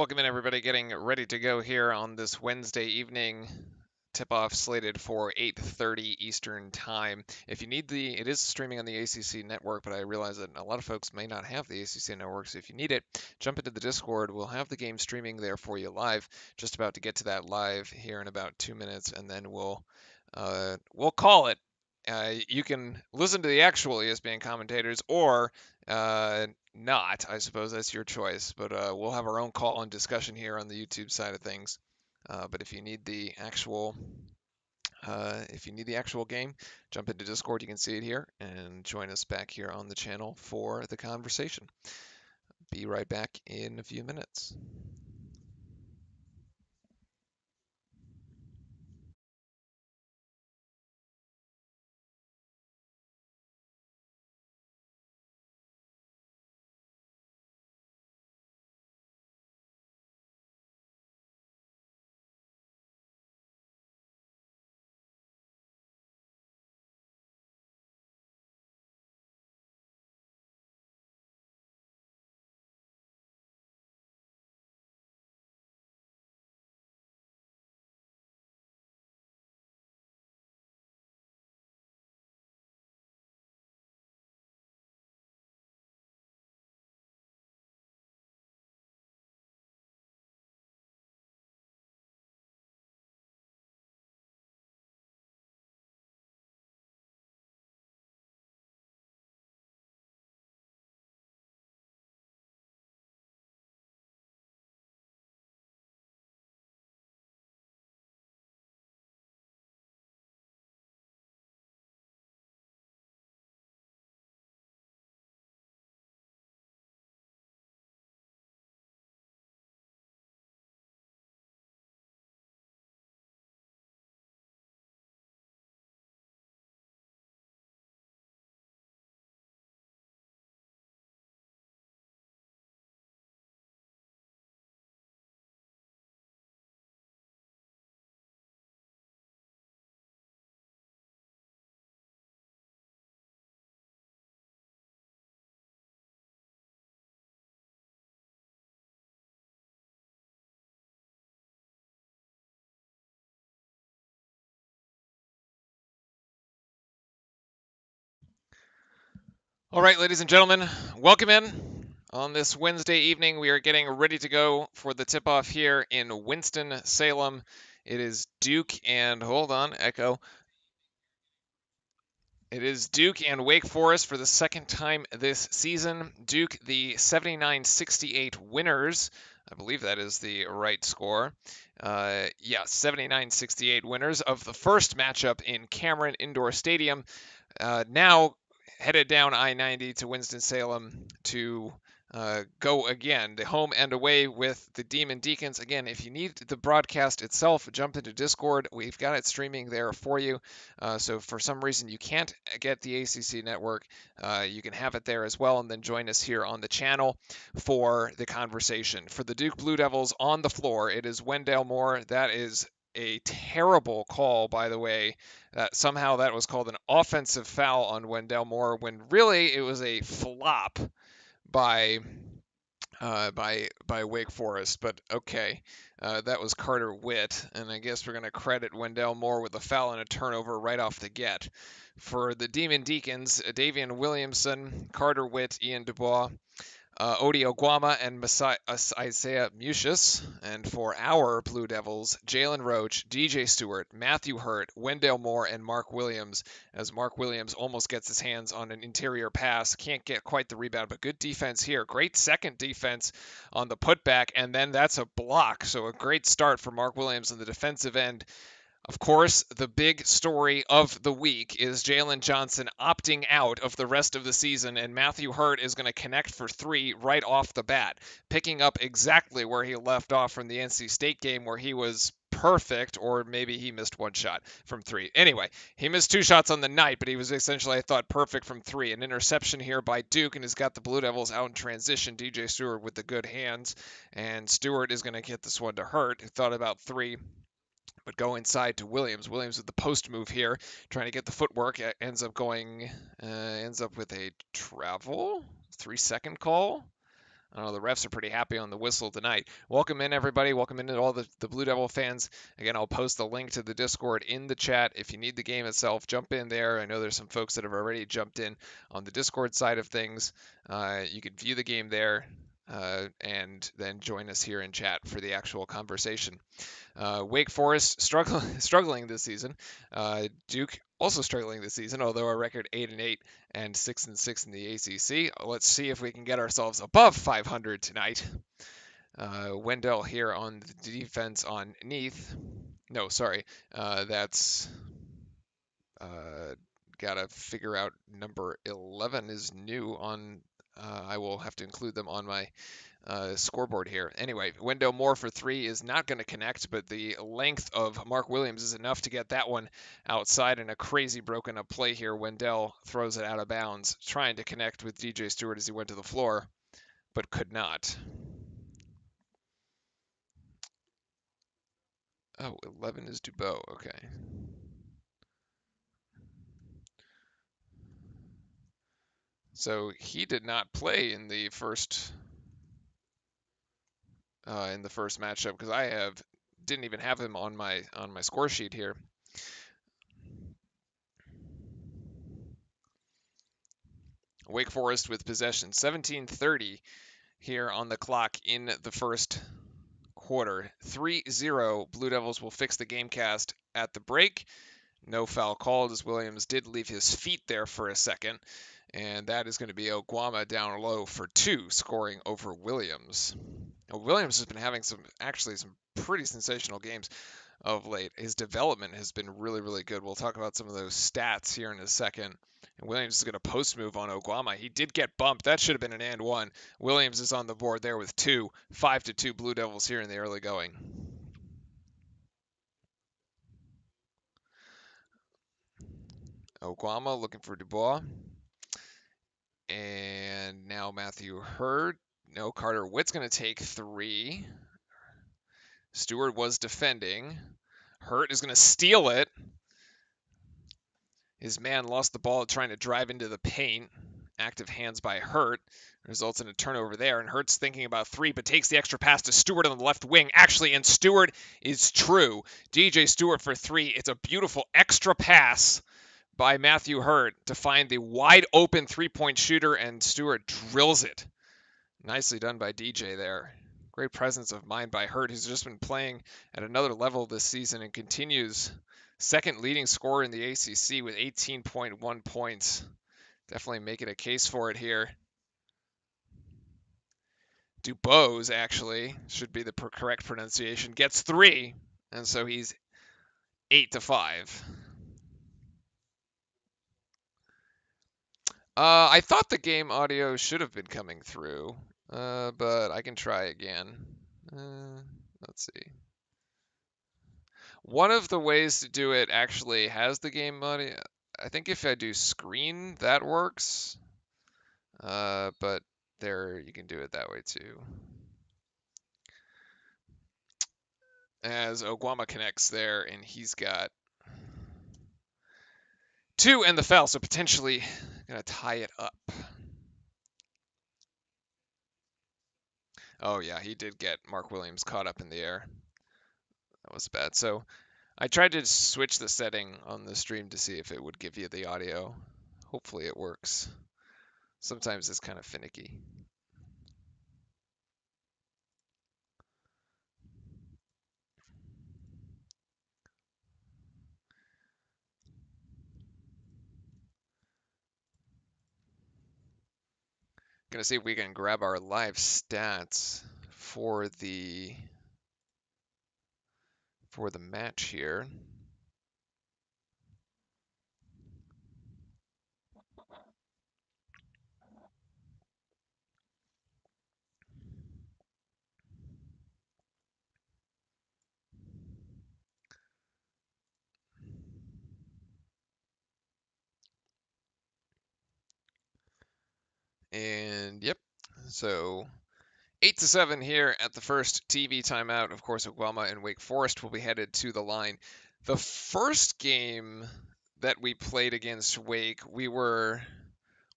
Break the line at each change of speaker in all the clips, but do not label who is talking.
Welcome in, everybody. Getting ready to go here on this Wednesday evening. Tip-off slated for 8:30 Eastern Time. If you need it is streaming on the ACC network, but I realize that a lot of folks may not have the ACC network, so if you need it, jump into the Discord. We'll have the game streaming there for you live. Just about to get to that live here in about 2 minutes, and then we'll call it. You can listen to the actual ESPN commentators or not. I suppose that's your choice. But we'll have our own call and discussion here on the YouTube side of things. But if you need the actual game, jump into Discord. You can see it here and join us back here on the channel for the conversation. Be right back in a few minutes. All right, ladies and gentlemen, welcome in. On this Wednesday evening, we are getting ready to go for the tip-off here in Winston-Salem. It is Duke and, hold on, echo. It is Duke and Wake Forest for the second time this season. Duke, the 79-68 winners. I believe that is the right score. Yeah, 79-68 winners of the first matchup in Cameron Indoor Stadium. Now headed down I-90 to Winston-Salem to go again, the home and away with the Demon Deacons. Again, if you need the broadcast itself, jump into Discord. We've got it streaming there for you. So if for some reason you can't get the ACC network, you can have it there as well, and then join us here on the channel for the conversation. For the Duke Blue Devils on the floor, it is Wendell Moore. That is a terrible call, by the way. Somehow that was called an offensive foul on Wendell Moore when really it was a flop by Wake Forest. But okay, that was Carter Witt, and I guess we're going to credit Wendell Moore with a foul and a turnover right off the get. For the Demon Deacons, Davian Williamson, Carter Witt, Ian Dubois, Odi Oguama, and Isaiah Mucius. And for our Blue Devils, Jalen Roach, DJ Stewart, Matthew Hurt, Wendell Moore, and Mark Williams, as Mark Williams almost gets his hands on an interior pass. Can't get quite the rebound, but good defense here. Great second defense on the putback, and then that's a block. So a great start for Mark Williams on the defensive end. Of course, the big story of the week is Jalen Johnson opting out of the rest of the season, and Matthew Hurt is going to connect for three right off the bat, picking up exactly where he left off from the NC State game where he was perfect, or maybe he missed one shot from three. Anyway, he missed two shots on the night, but he was essentially, I thought, perfect from three. An interception here by Duke, and has got the Blue Devils out in transition. DJ Stewart with the good hands, and Stewart is going to get this one to Hurt, who thought about three, but go inside to Williams. Williams with the post move here, trying to get the footwork. Ends up with a travel 3-second call. I don't know, the refs are pretty happy on the whistle tonight. Welcome in, everybody. Welcome in to all the Blue Devil fans. Again, I'll post the link to the Discord in the chat. If you need the game itself, jump in there. I know there's some folks that have already jumped in on the Discord side of things. You can view the game there. And then join us here in chat for the actual conversation. Wake Forest struggling this season. Duke also struggling this season, although our record 8-8 and 6-6 in the ACC. Let's see if we can get ourselves above 500 tonight. Wendell here on the defense on Neath. No, sorry, that's gotta figure out number 11 is new on. I will have to include them on my scoreboard here. Anyway, Wendell Moore for 3 is not going to connect, but the length of Mark Williams is enough to get that one outside, and a crazy broken up play here. Wendell throws it out of bounds, trying to connect with DJ Stewart as he went to the floor, but could not. Oh, 11 is Dubois. Okay. So he did not play in the first matchup because I didn't even have him on my score sheet here. Wake Forest with possession, 17:30 here on the clock in the first quarter. 3-0. Blue Devils will fix the gamecast at the break. No foul called as Williams did leave his feet there for a second. And that is going to be Oguama down low for 2, scoring over Williams. Now, Williams has been having some pretty sensational games of late. His development has been really, really good. We'll talk about some of those stats here in a second. And Williams is going to post move on Oguama. He did get bumped. That should have been an and one. Williams is on the board there with 2. 5-2 Blue Devils here in the early going. Oguama looking for Dubois. And now Matthew Hurd. No, Carter Witt's going to take 3. Stewart was defending. Hurt is going to steal it. His man lost the ball trying to drive into the paint. Active hands by Hurt. Results in a turnover there. And Hurt's thinking about 3, but takes the extra pass to Stewart on the left wing. Actually, and Stewart is true. DJ Stewart for 3. It's a beautiful extra pass by Matthew Hurt to find the wide open 3-point shooter, and Stewart drills it. Nicely done by DJ there. Great presence of mind by Hurt, who's just been playing at another level this season and continues second leading scorer in the ACC with 18.1 points. Definitely making a case for it here. Dubois, actually, should be the correct pronunciation, gets 3, and so he's 8-5. I thought the game audio should have been coming through, but I can try again. Let's see. One of the ways to do it actually has the game audio. I think if I do screen, that works. But there, you can do it that way too. As Oguama connects there, and he's got 2 and the foul, so potentially gonna tie it up. Oh yeah, he did get Mark Williams caught up in the air. That was bad. So I tried to switch the setting on the stream to see if it would give you the audio. Hopefully it works. Sometimes it's kind of finicky. Gonna see if we can grab our live stats for the match here. And yep, so 8-7 here at the first TV timeout. Of course, Oguama and Wake Forest will be headed to the line. The first game that we played against Wake, we were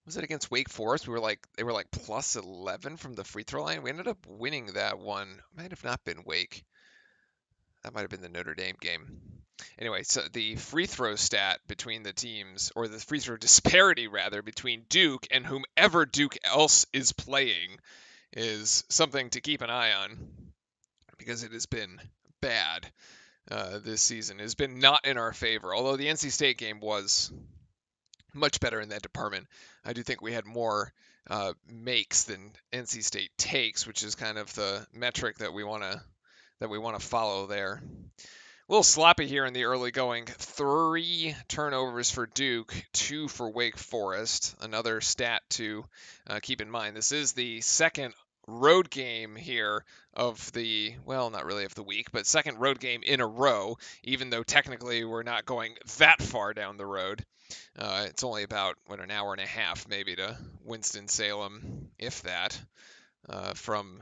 Was it against Wake Forest? They were like plus 11 from the free throw line. We ended up winning that one. Might have not been Wake. That might have been the Notre Dame game. Anyway, so the free throw stat between the teams, or the free throw disparity rather, between Duke and whomever Duke else is playing, is something to keep an eye on because it has been bad this season. It has been not in our favor. Although the NC State game was much better in that department. I do think we had more makes than NC State takes, which is kind of the metric that we want to follow there. A little sloppy here in the early going. 3 turnovers for Duke, 2 for Wake Forest. Another stat to keep in mind. This is the second road game here of the, well, not really of the week, but second road game in a row, even though technically we're not going that far down the road. It's only about, an hour and a half maybe to Winston-Salem, if that. From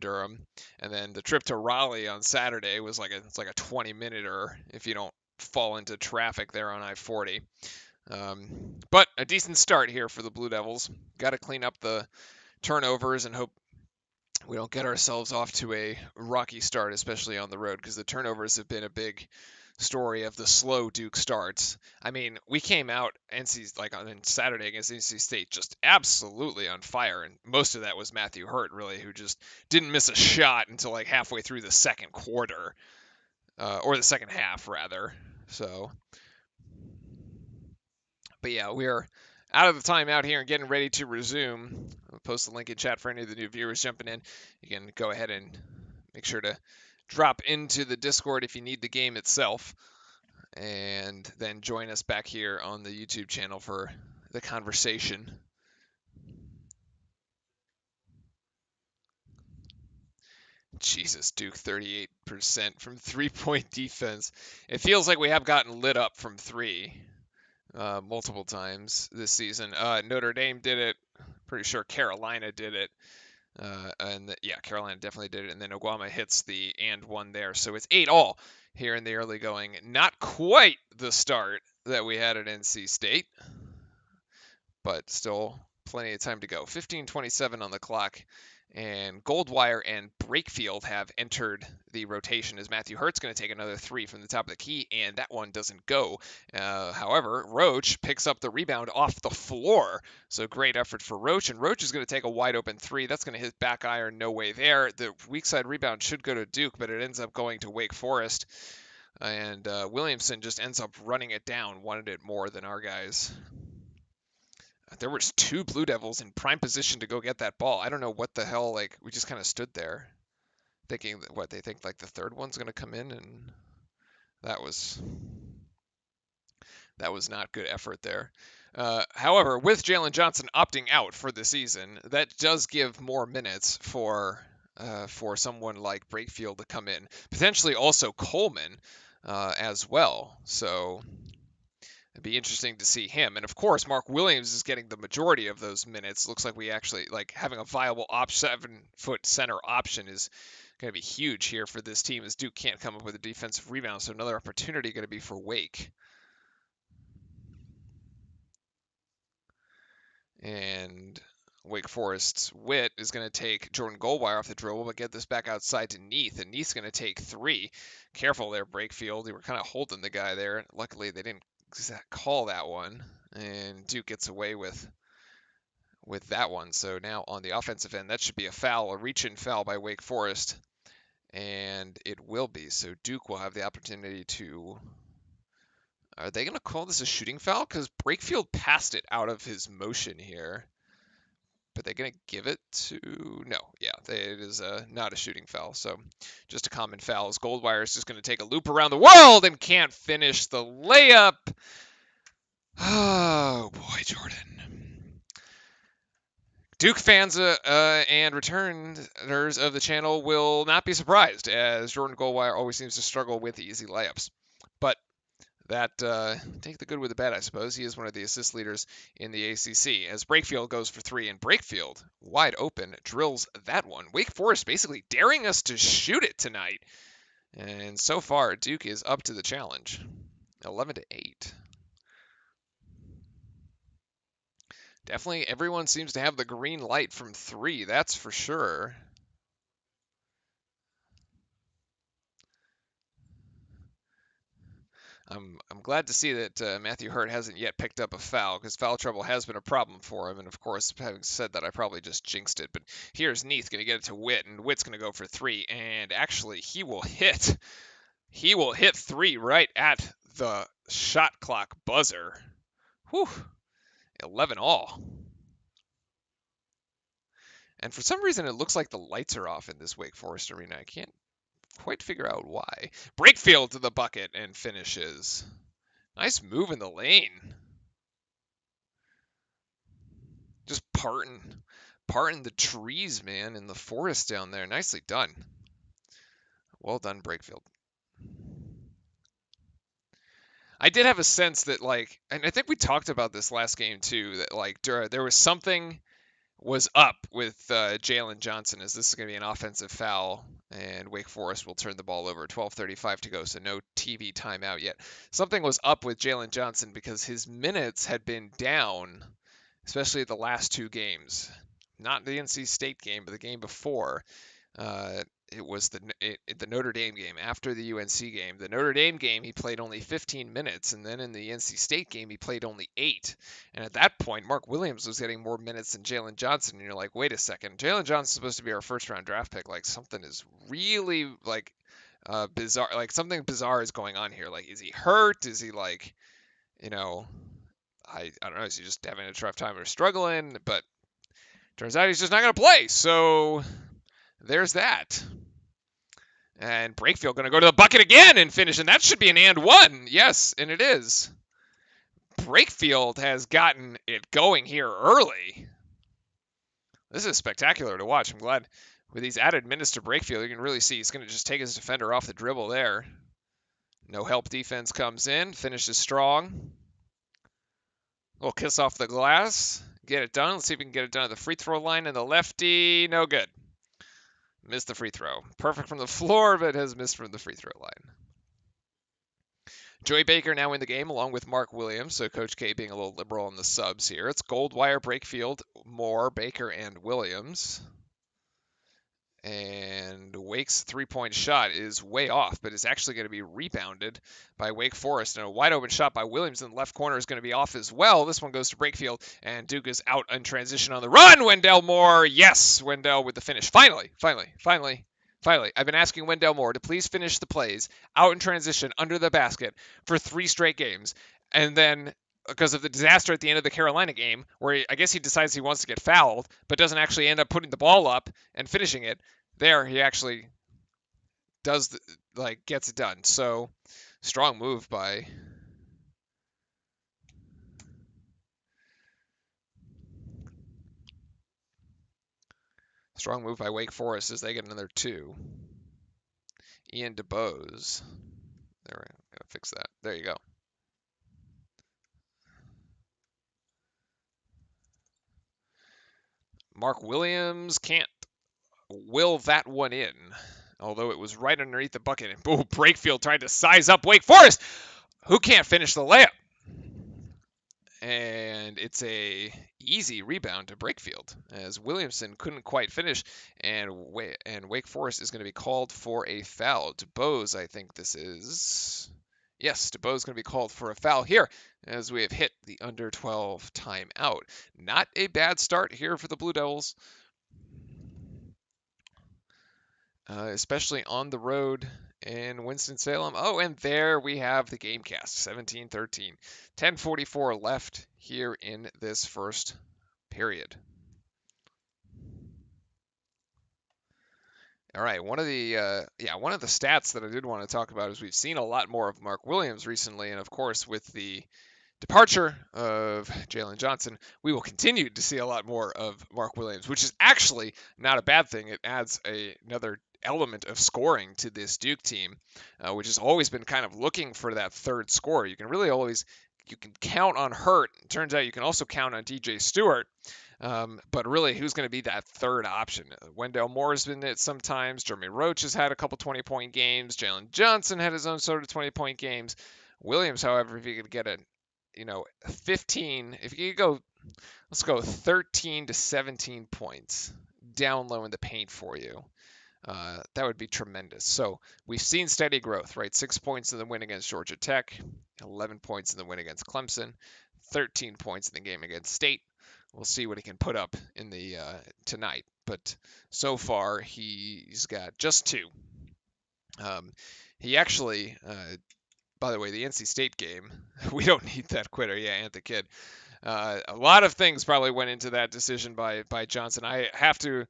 Durham, and then the trip to Raleigh on Saturday was it's like a 20-minute if you don't fall into traffic there on I-40. But a decent start here for the Blue Devils. Got to clean up the turnovers and hope we don't get ourselves off to a rocky start, especially on the road, because the turnovers have been a big story of the slow Duke starts. I mean, we came out on Saturday against NC State just absolutely on fire, and most of that was Matthew Hurt, really, who just didn't miss a shot until like halfway through the second quarter, or the second half rather. So, but yeah, we are out of the timeout here and getting ready to resume. I'll post the link in chat for any of the new viewers jumping in. You can go ahead and make sure to drop into the Discord if you need the game itself, and then join us back here on the YouTube channel for the conversation. Jesus, Duke 38% from three-point defense. It feels like we have gotten lit up from three multiple times this season. Notre Dame did it. Pretty sure Carolina did it. Carolina definitely did it. And then Oguama hits the and one there. So it's 8-all here in the early going. Not quite the start that we had at NC State, but still plenty of time to go. 15:27 on the clock. And Goldwire and Brakefield have entered the rotation as Matthew Hurt's going to take another 3 from the top of the key, and that one doesn't go. However, Roach picks up the rebound off the floor, so great effort for Roach, and Roach is going to take a wide open 3. That's going to hit back iron, no way there. The weak side rebound should go to Duke, but it ends up going to Wake Forest, and Williamson just ends up running it down, wanted it more than our guys. There was 2 Blue Devils in prime position to go get that ball. I don't know what the hell, we just kind of stood there thinking that they think the third one's going to come in, and that was not good effort there. However, with Jalen Johnson opting out for the season, that does give more minutes for someone like Brakefield to come in. Potentially also Coleman as well. So it'd be interesting to see him. And of course, Mark Williams is getting the majority of those minutes. Looks like we actually, having a viable 7-foot center option is going to be huge here for this team, as Duke can't come up with a defensive rebound. So another opportunity going to be for Wake. And Wake Forest's Witt is going to take Jordan Goldwire off the dribble, but get this back outside to Neath. And Neath's going to take 3. Careful there, Brakefield. They were kind of holding the guy there. Luckily, they didn't call that one, and Duke gets away with that one. So now on the offensive end, that should be a foul, a reach-in foul by Wake Forest, and it will be. So Duke will have the opportunity to. Are they going to call this a shooting foul? Because Brakefield passed it out of his motion here. But they're going to give it to. No, yeah, it is not a shooting foul. So just a common foul, as Goldwire is just going to take a loop around the world and can't finish the layup. Oh boy, Jordan. Duke fans and returners of the channel will not be surprised, as Jordan Goldwire always seems to struggle with easy layups. But that, take the good with the bad, I suppose. He is one of the assist leaders in the ACC, as Brakefield goes for 3, and Brakefield, wide open, drills that one. Wake Forest basically daring us to shoot it tonight. And so far, Duke is up to the challenge. 11-8. Definitely everyone seems to have the green light from 3, that's for sure. I'm glad to see that Matthew Hurt hasn't yet picked up a foul, because foul trouble has been a problem for him. And of course, having said that, I probably just jinxed it. But here's Neath going to get it to Witt, and Witt's going to go for 3. And actually, he will hit. He will hit 3 right at the shot clock buzzer. Whew, 11 all. And for some reason, it looks like the lights are off in this Wake Forest arena. I can't quite figure out why. Brakefield to the bucket and finishes. Nice move in the lane. Just parting the trees, man, in the forest down there. Nicely done. Well done, Brakefield. I did have a sense that, like, and I think we talked about this last game too, that like there was something was up with Jalen Johnson, as this is going to be an offensive foul, and Wake Forest will turn the ball over. 12:35 to go, so no TV timeout yet. Something was up with Jalen Johnson because his minutes had been down, especially the last 2 games. Not the NC State game, but the game before. It was the Notre Dame game after the UNC game. The Notre Dame game, he played only 15 minutes, and then in the NC State game, he played only 8. And at that point, Mark Williams was getting more minutes than Jalen Johnson. And you're like, wait a second, Jalen Johnson's supposed to be our first-round draft pick. Like something is really like bizarre. Like something bizarre is going on here. Like, is he hurt? Is he like, you know, I don't know. Is he just having a tough time or struggling? But turns out he's just not going to play. So there's that. And Brakefield going to go to the bucket again and finish, and that should be an and 1. Yes, and it is. Brakefield has gotten it going here early. This is spectacular to watch. I'm glad with these added minutes to Brakefield, you can really see he's going to just take his defender off the dribble there. No help defense comes in, finishes strong. Little kiss off the glass. Get it done. Let's see if we can get it done at the free throw line, and the lefty, no good. Missed the free throw. Perfect from the floor, but has missed from the free throw line. Joey Baker now in the game along with Mark Williams, so Coach K being a little liberal on the subs here. It's Goldwire, Brakefield, Moore, Baker, and Williams. And Wake's three-point shot is way off, but it's actually going to be rebounded by Wake Forest. And a wide-open shot by Williams in the left corner is going to be off as well. This one goes to Brakefield, and Duke is out in transition on the run. Wendell Moore, yes, Wendell with the finish. Finally. I've been asking Wendell Moore to please finish the plays out in transition under the basket for 3 straight games. And then because of the disaster at the end of the Carolina game, where I guess he decides he wants to get fouled, but doesn't actually end up putting the ball up and finishing it. There, he actually does gets it done. So, strong move by Wake Forest as they get another 2. Ian DeBose. There, we're gonna fix that. There you go. Mark Williams can't will that one in, although it was right underneath the bucket. And boom, Brakefield tried to size up Wake Forest, who can't finish the layup. And it's a easy rebound to Brakefield as Williamson couldn't quite finish, and Wake Forest is going to be called for a foul. DeBose, I think this is. Yes, DeBose is going to be called for a foul here as we have hit the under 12 timeout. Not a bad start here for the Blue Devils. Especially on the road in Winston-Salem. Oh, and there we have the game cast, 17-13. 10:44 left here in this first period. All right, one of the stats that I did want to talk about is we've seen a lot more of Mark Williams recently, and of course with the departure of Jalen Johnson, we will continue to see a lot more of Mark Williams, which is actually not a bad thing. It adds another element of scoring to this Duke team, which has always been kind of looking for that third scorer. You can count on Hurt. It turns out you can also count on DJ Stewart. But really, who's going to be that third option? Wendell Moore has been it sometimes. Jeremy Roach has had a couple 20-point games. Jalen Johnson had his own sort of 20-point games. Williams, however, if he could get 15. If you go, let's go 13 to 17 points down low in the paint for you. That would be tremendous. So we've seen steady growth, right? 6 points in the win against Georgia Tech, 11 points in the win against Clemson, 13 points in the game against State. We'll see what he can put up in the tonight. But so far, he's got just 2. He actually, by the way, the NC State game, we don't need that quitter. Yeah, and the kid. A lot of things probably went into that decision by Johnson. I have to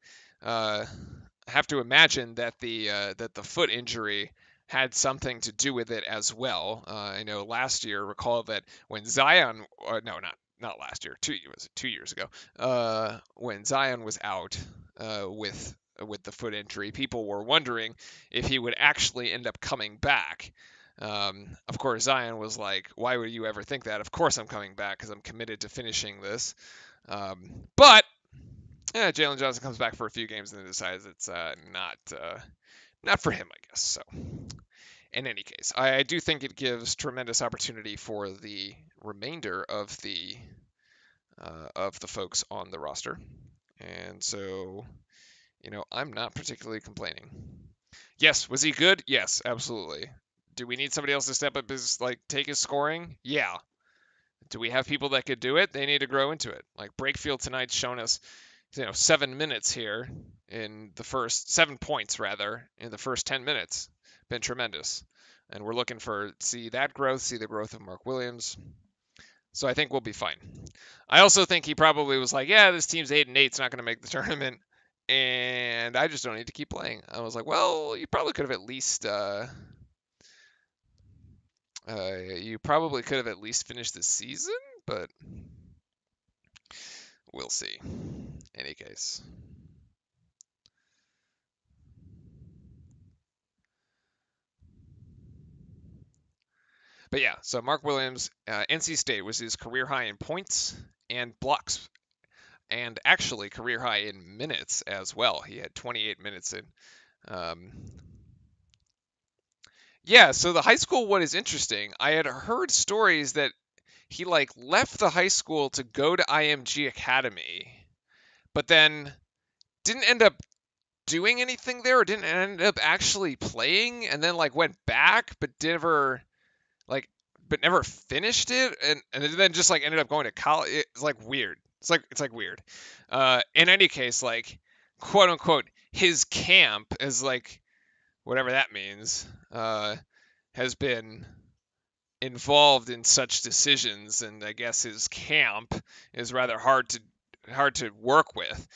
imagine that the foot injury had something to do with it as well. I know last year, recall that when Zion, no, not last year, 2 years ago, when Zion was out with the foot injury, people were wondering if he would actually end up coming back. Of course, Zion was like, "Why would you ever think that? Of course I'm coming back because I'm committed to finishing this." But Jalen Johnson comes back for a few games and then decides it's not for him, I guess. So, in any case, I do think it gives tremendous opportunity for the remainder of the folks on the roster, and so I'm not particularly complaining. Yes, was he good? Yes, absolutely. Do we need somebody else to step up take his scoring? Yeah. Do we have people that could do it? They need to grow into it. Like Brakefield tonight's shown us 7 minutes here in the first 7 points rather in the first 10 minutes. Been tremendous. And we're looking for see that growth, see the growth of Mark Williams. So I think we'll be fine. I also think he probably was like, yeah, this team's 8-8, it's not going to make the tournament, and I just don't need to keep playing. I was like, well, you probably could have at least finished the season, but we'll see. Any case. But yeah, so Mark Williams, NC State was his career high in points and blocks, and actually career high in minutes as well. He had 28 minutes in. Yeah, so the high school one is interesting. I had heard stories that he left the high school to go to IMG Academy, but then didn't end up doing anything there, or didn't end up actually playing, and then went back but never finished it, and then just ended up going to college. It's weird. It's weird. In any case, quote unquote, his camp is whatever that means, has been involved in such decisions, and I guess his camp is rather hard to work with.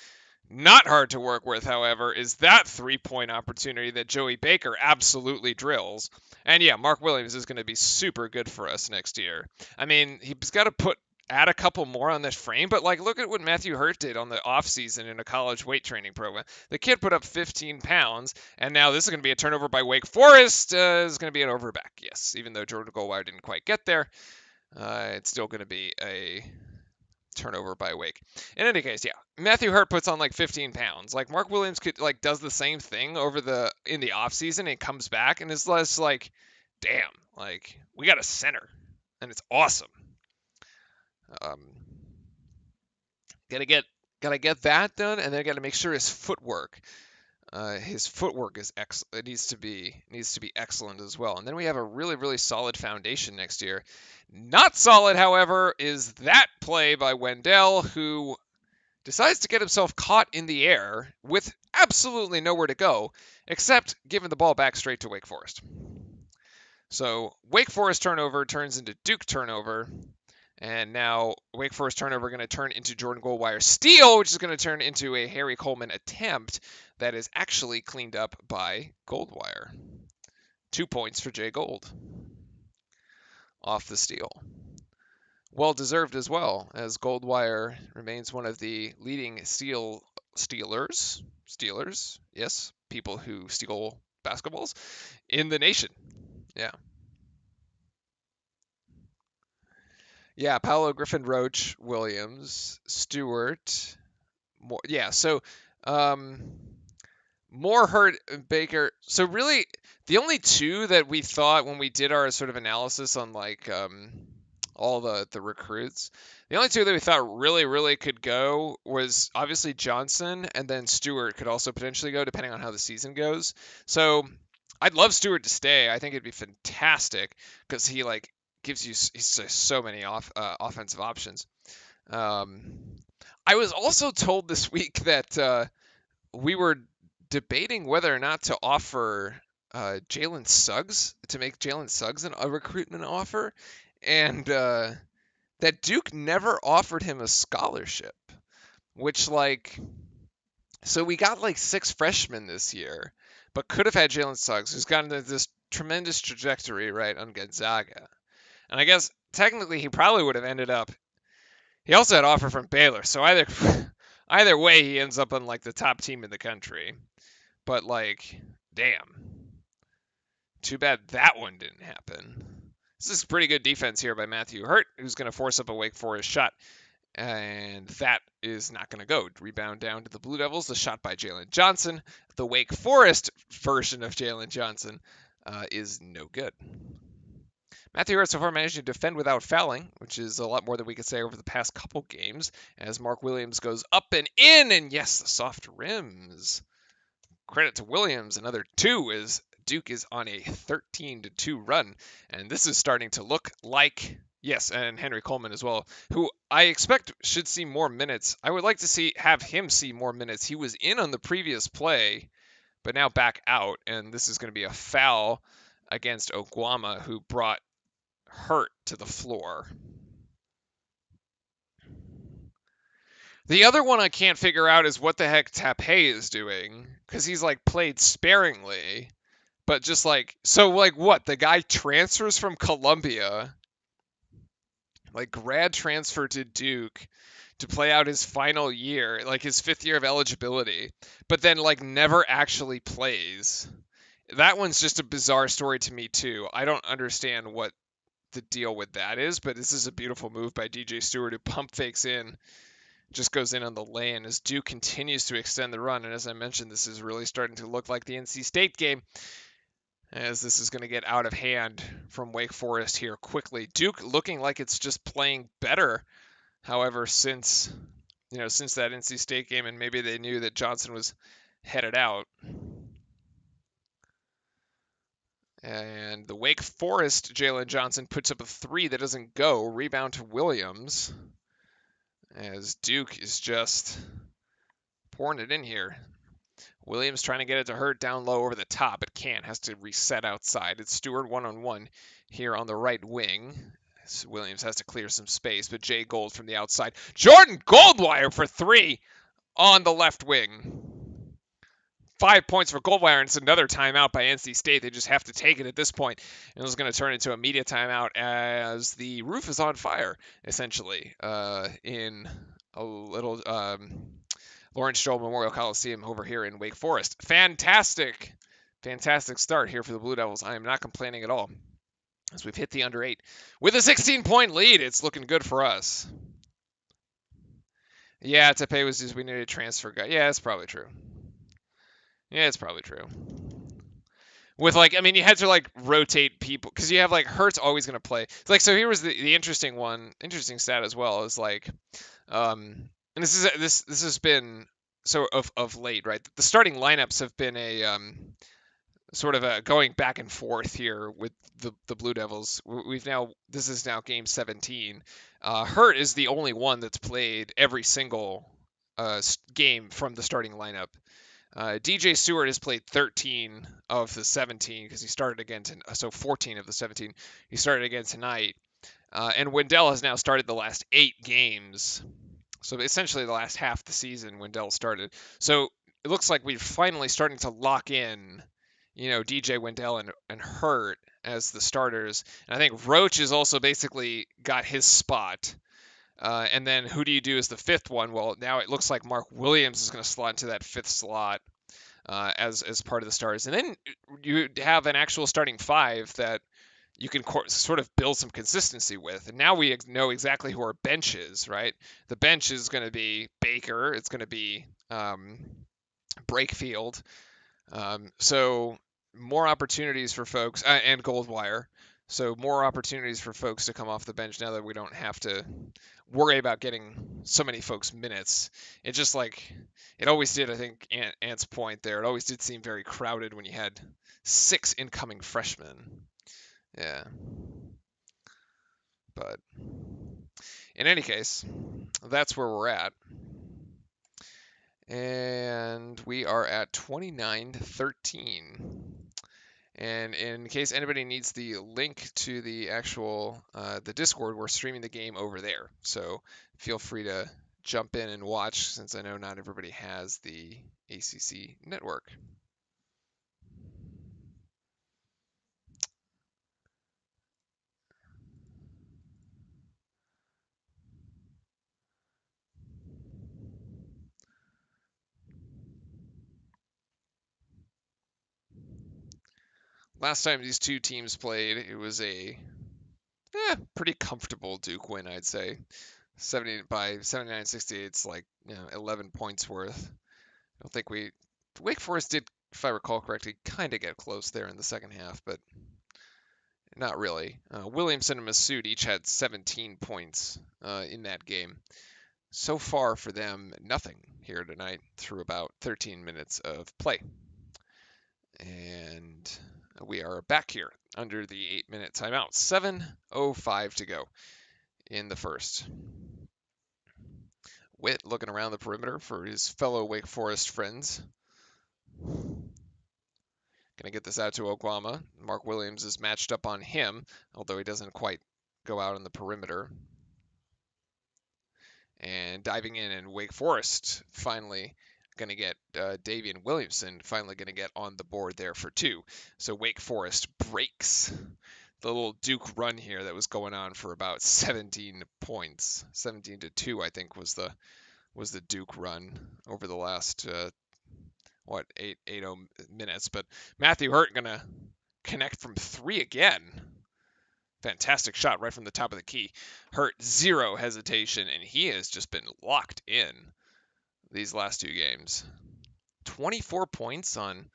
Not hard to work with, however, is that 3-point opportunity that Joey Baker absolutely drills. And yeah, Mark Williams is going to be super good for us next year. I mean, he's got to add a couple more on this frame, but look at what Matthew Hurt did on the offseason in a college weight training program. The kid put up 15 pounds, and now this is going to be a turnover by Wake Forest. Is going to be an overback, yes. Even though Jordan Goldwire didn't quite get there, it's still going to be a turnover by Wake. In any case, yeah, Matthew Hurt puts on 15 pounds. Mark Williams does the same thing in the offseason and comes back and is less damn, we got a center and it's awesome. Gotta get that done, and then gotta make sure his footwork is excellent. It needs to be excellent as well. And then we have a really, really solid foundation next year. Not solid, however, is that play by Wendell, who decides to get himself caught in the air with absolutely nowhere to go, except giving the ball back straight to Wake Forest. So Wake Forest turnover turns into Duke turnover, and now Wake Forest turnover going to turn into Jordan Goldwire steal, which is going to turn into a Harry Coleman attempt that is actually cleaned up by Goldwire. 2 points for Jay Gold off the steal. Well deserved as well, as Goldwire remains one of the leading stealers, yes, people who steal basketballs in the nation. Yeah, Paolo Griffin Roach, Williams, Stewart, more. Yeah, so more Hurt and Baker. So really, the only two that we thought when we did our sort of analysis on all the recruits. The only two that we thought really could go was obviously Johnson, and then Stewart could also potentially go depending on how the season goes. So I'd love Stewart to stay. I think it'd be fantastic because he like gives you he's just so many offensive options. Um, I was also told this week that we were debating whether or not to offer Jalen Suggs to make Jalen Suggs a recruitment offer, and that Duke never offered him a scholarship, which like so we got like 6 freshmen this year, but could have had Jalen Suggs, who's gotten this tremendous trajectory right on Gonzaga, and I guess technically he probably would have ended up. He also had offer from Baylor, so either way he ends up on like the top team in the country. But like, damn. Too bad that one didn't happen. This is pretty good defense here by Matthew Hurt, who's going to force up a Wake Forest shot. And that is not going to go. Rebound down to the Blue Devils. The shot by Jalen Johnson. The Wake Forest version of Jalen Johnson is no good. Matthew Hurt so far managed to defend without fouling, which is a lot more than we could say over the past couple games, as Mark Williams goes up and in, and yes, the soft rims. Credit to Williams, another 2 as Duke is on a 13-2 run, and this is starting to look like, yes, and Henry Coleman as well, who I expect should see more minutes. I would like to have him see more minutes. He was in on the previous play, but now back out, and this is going to be a foul against Oguama, who brought Hurt to the floor. The other one I can't figure out is what the heck Tapé is doing, because he's like played sparingly, but just like, so like what? The guy transfers from Columbia, like grad transfer to Duke to play out his final year, like his 5th year of eligibility, but then like never actually plays. That one's just a bizarre story to me too. I don't understand what the deal with that is, but this is a beautiful move by DJ Stewart, who pump fakes in, just goes in on the lane as Duke continues to extend the run. And as I mentioned, this is really starting to look like the NC State game, as this is going to get out of hand from Wake Forest here quickly. Duke looking like it's just playing better, however, since that NC State game, and maybe they knew that Johnson was headed out. And the Wake Forest Jalen Johnson puts up a 3 that doesn't go. Rebound to Williams, as Duke is just pouring it in here. Williams trying to get it to Hurt down low over the top, but can't. Has to reset outside. It's Stewart one-on-one here on the right wing. So Williams has to clear some space, but Jay Gold from the outside. Jordan Goldwire for 3 on the left wing. 5 points for Goldwire, and it's another timeout by NC State. They just have to take it at this point. And it was going to turn into a media timeout as the roof is on fire, essentially, in a little Lawrence Stroll Memorial Coliseum over here in Wake Forest. Fantastic start here for the Blue Devils. I am not complaining at all, as we've hit the under 8 with a 16-point lead. It's looking good for us. Yeah, Tepe was just, we needed a transfer guy. Yeah, that's probably true. Yeah, it's probably true. With like, I mean, you had to like rotate people because you have like Hurt's always going to play. It's like, so here was the interesting stat as well, is like, and this has been so of late, right? The starting lineups have been a sort of a going back and forth here with the Blue Devils. This is now game 17. Hurt is the only one that's played every single game from the starting lineup. DJ Stewart has played 13 of the 17 because he started again, so 14 of the 17 he started again tonight. And Wendell has now started the last 8 games. So essentially the last half the season Wendell started. So it looks like we're finally starting to lock in, DJ, Wendell, and Hurt as the starters. And I think Roach has also basically got his spot. And then who do you do as the 5th one? Well, now it looks like Mark Williams is going to slot into that 5th slot as part of the starters. And then you have an actual starting 5 that you can sort of build some consistency with. And now we know exactly who our bench is, right? The bench is going to be Baker. It's going to be Brakefield. So more opportunities for folks, and Goldwire. So more opportunities for folks to come off the bench now that we don't have to worry about getting so many folks minutes. It just like it always did. I think Ant's point there. It always did seem very crowded when you had 6 incoming freshmen. Yeah. But in any case, that's where we're at. And we are at 29-13. And in case anybody needs the link to the actual the Discord, we're streaming the game over there. So feel free to jump in and watch, since I know not everybody has the ACC network. Last time these two teams played, it was a pretty comfortable Duke win, I'd say. 70 by 79-68. It's like 11 points worth. I don't think Wake Forest did, if I recall correctly, kind of get close there in the second half, but not really. Williamson and Massoud each had 17 points in that game. So far for them, nothing here tonight through about 13 minutes of play. And we are back here under the 8-minute timeout. 7:05 to go in the first. Witt looking around the perimeter for his fellow Wake Forest friends. Going to get this out to Oguama. Mark Williams is matched up on him, although he doesn't quite go out on the perimeter. And diving in, and Wake Forest finally going to get Davian Williamson finally going to get on the board there for 2. So Wake Forest breaks the little Duke run here that was going on for about 17 points. 17-2, I think, was the Duke run over the last 8 minutes. But Matthew Hurt going to connect from 3 again. Fantastic shot right from the top of the key. Hurt, zero hesitation, and he has just been locked in these last 2 games. 24 points on,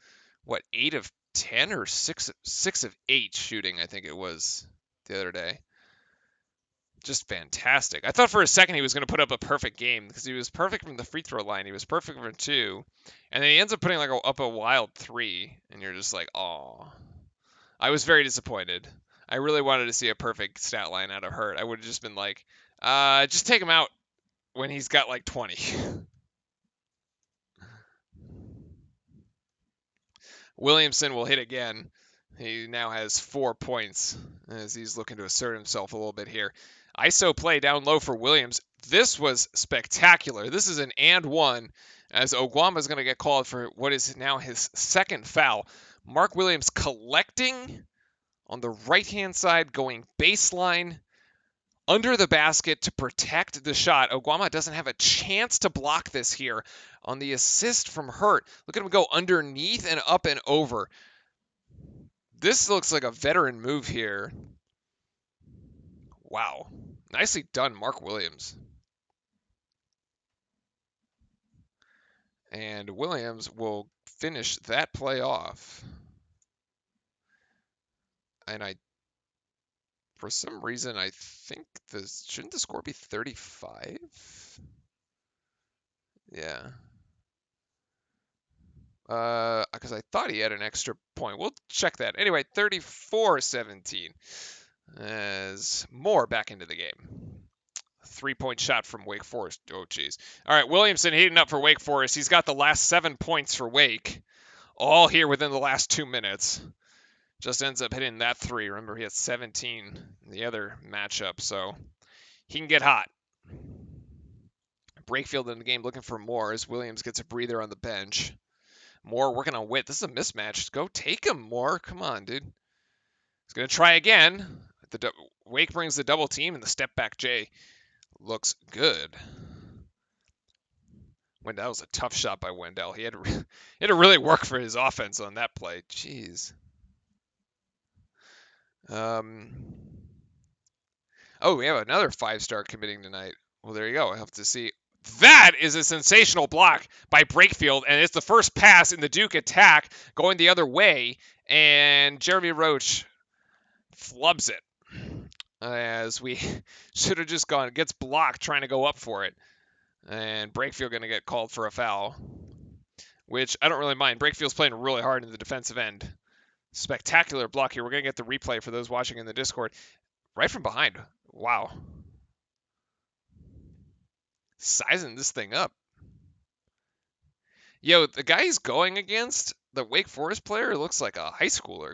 8 of 10 or 6 of 8 shooting, I think it was the other day. Just fantastic. I thought for a second he was going to put up a perfect game, because he was perfect from the free throw line. He was perfect from 2, and then he ends up putting up a wild 3, and you're just like, oh. I was very disappointed. I really wanted to see a perfect stat line out of Hurt. I would have just been like, just take him out when he's got like 20. Williamson will hit again. He now has 4 points as he's looking to assert himself a little bit here. ISO play down low for Williams. This was spectacular. This is an and 1, as Oguama is going to get called for what is now his 2nd foul. Mark Williams collecting on the right-hand side, going baseline under the basket to protect the shot. Oguama doesn't have a chance to block this here on the assist from Hurt. Look at him go underneath and up and over. This looks like a veteran move here. Wow. Nicely done, Mark Williams. And Williams will finish that play off. And for some reason, I think shouldn't the score be 35? Yeah. Because I thought he had an extra point. We'll check that. Anyway, 34-17 as Moore back into the game. 3-point shot from Wake Forest. Oh, geez. All right, Williamson heating up for Wake Forest. He's got the last 7 points for Wake, all here within the last 2 minutes. Just ends up hitting that 3. Remember, he had 17 in the other matchup, so he can get hot. Brakefield in the game looking for more as Williams gets a breather on the bench. Moore working on Witt. This is a mismatch. Go take him, Moore. Come on, dude. He's going to try again. Wake brings the double team, and the step back J looks good. Wendell was a tough shot by Wendell. He had to really work for his offense on that play. Jeez. Oh, we have another 5-star committing tonight. Well, there you go. I have to see. That is a sensational block by Brakefield, and it's the first pass in the Duke attack going the other way. And Jeremy Roach flubs it. As we should have just gone, gets blocked trying to go up for it. And Brakefield going to get called for a foul, which I don't really mind. Brakefield's playing really hard in the defensive end. Spectacular block here. We're going to get the replay for those watching in the Discord. Right from behind. Wow. Sizing this thing up. Yo, the guy he's going against, the Wake Forest player, looks like a high schooler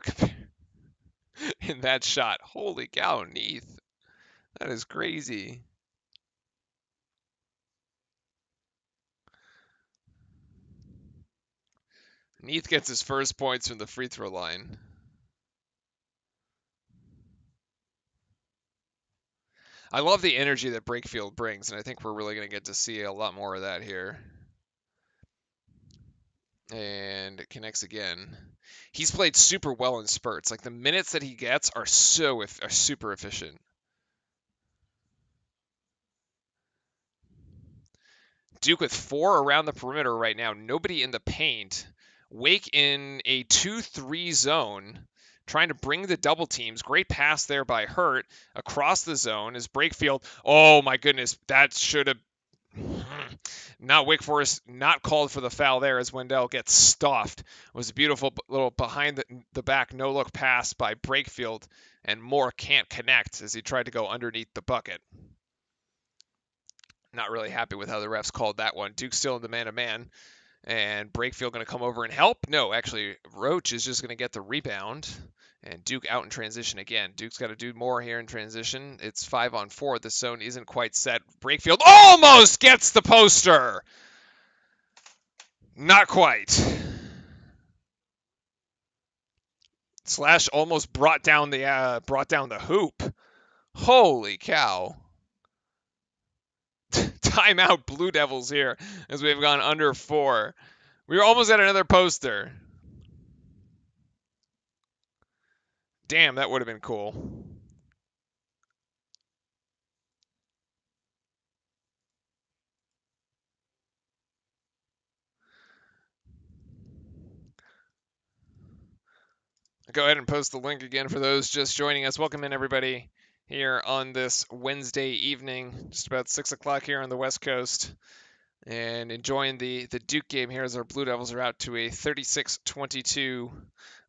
in that shot. Holy cow, Neath. That is crazy. Neath gets his first points from the free throw line. I love the energy that Brakefield brings, and I think we're really going to get to see a lot more of that here. And it connects again. He's played super well in spurts. Like the minutes that he gets are super efficient. Duke with 4 around the perimeter right now. Nobody in the paint. Wake in a 2-3 zone, trying to bring the double teams. Great pass there by Hurt across the zone is Brakefield. Oh my goodness, that should have not Wake Forest not called for the foul there as Wendell gets stuffed. It was a beautiful little behind the back no look pass by Brakefield, and Moore can't connect as he tried to go underneath the bucket. Not really happy with how the refs called that one. Duke still in the man-to-man. And Brakefield going to come over and help? No, actually, Roach is just going to get the rebound. And Duke out in transition again. Duke's got to do more here in transition. It's 5-on-4. The zone isn't quite set. Brakefield almost gets the poster. Not quite. Slash almost brought down the hoop. Holy cow. Timeout Blue Devils here as we've gone under 4. We were almost at another poster. Damn, that would have been cool. Go ahead and post the link again for those just joining us. Welcome in, everybody, here on this Wednesday evening, just about 6 o'clock here on the West Coast, and enjoying the Duke game here as our Blue Devils are out to a 36-22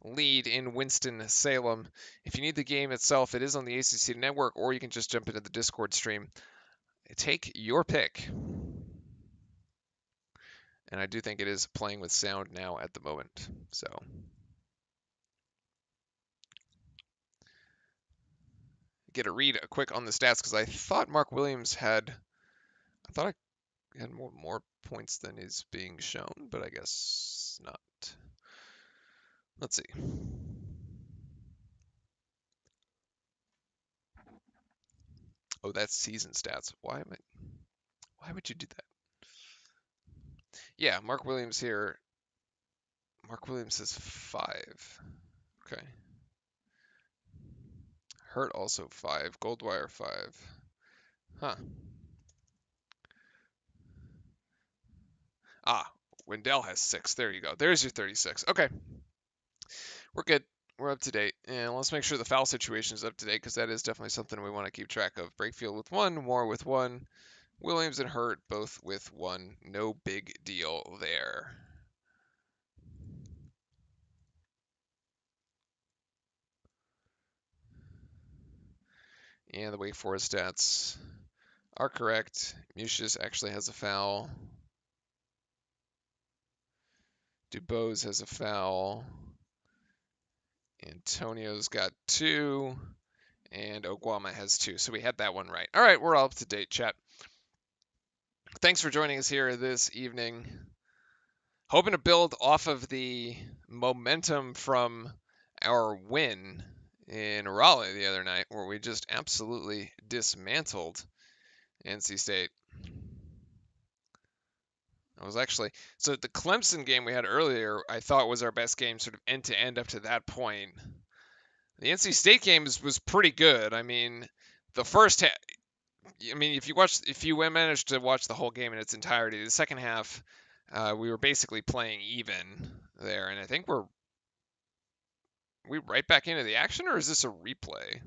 lead in Winston-Salem. If you need the game itself, it is on the ACC network, or you can just jump into the Discord stream. Take your pick. And I do think it is playing with sound now at the moment. So get a read quick on the stats because I thought Mark Williams had more points than is being shown, but I guess not. Let's see. Oh, that's season stats. Why would you do that? Yeah, Mark Williams here. Mark Williams is 5. Okay. Hurt also 5. Goldwire 5. Huh. Ah, Wendell has 6. There you go. There's your 36. Okay. We're good. We're up to date. And let's make sure the foul situation is up to date because that is definitely something we want to keep track of. Brakefield with 1, Moore with 1. Williams and Hurt both with 1. No big deal there. And the Wake Forest stats are correct. Mucius actually has a foul. Dubose has a foul. Antonio's got 2. And Oguama has 2. So we had that one right. All right, we're all up to date, chat. Thanks for joining us here this evening. Hoping to build off of the momentum from our win in Raleigh the other night, where we just absolutely dismantled NC State. I was actually, so the Clemson game we had earlier, I thought was our best game sort of end to end up to that point. The NC State game was pretty good. I mean, the first half, I mean, if you managed to watch the whole game in its entirety, the second half, we were basically playing even there, and I think we're we right back into the action, or is this a replay?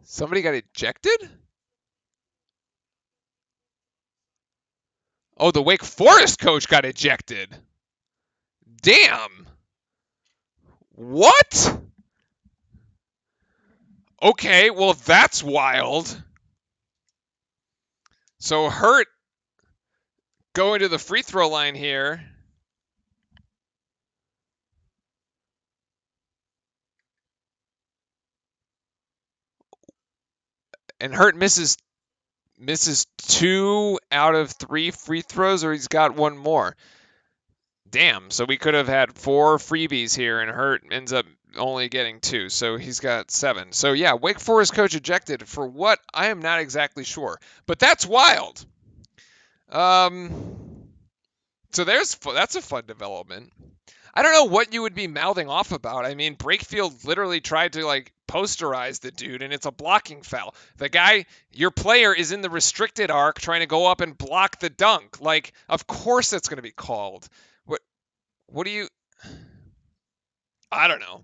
Somebody got ejected? Oh, the Wake Forest coach got ejected. Damn. What? Okay, well, that's wild. So Hurt going to the free throw line here. And Hurt misses 2 out of 3 free throws, or he's got one more. Damn, so we could have had 4 freebies here, and Hurt ends up only getting 2, so he's got 7. So yeah, Wake Forest coach ejected for what? I am not exactly sure, but that's wild. So that's a fun development. I don't know what you would be mouthing off about. I mean, Brakefield literally tried to like posterize the dude, and it's a blocking foul. The guy, your player, is in the restricted arc trying to go up and block the dunk. Like, of course that's going to be called. What do you? I don't know.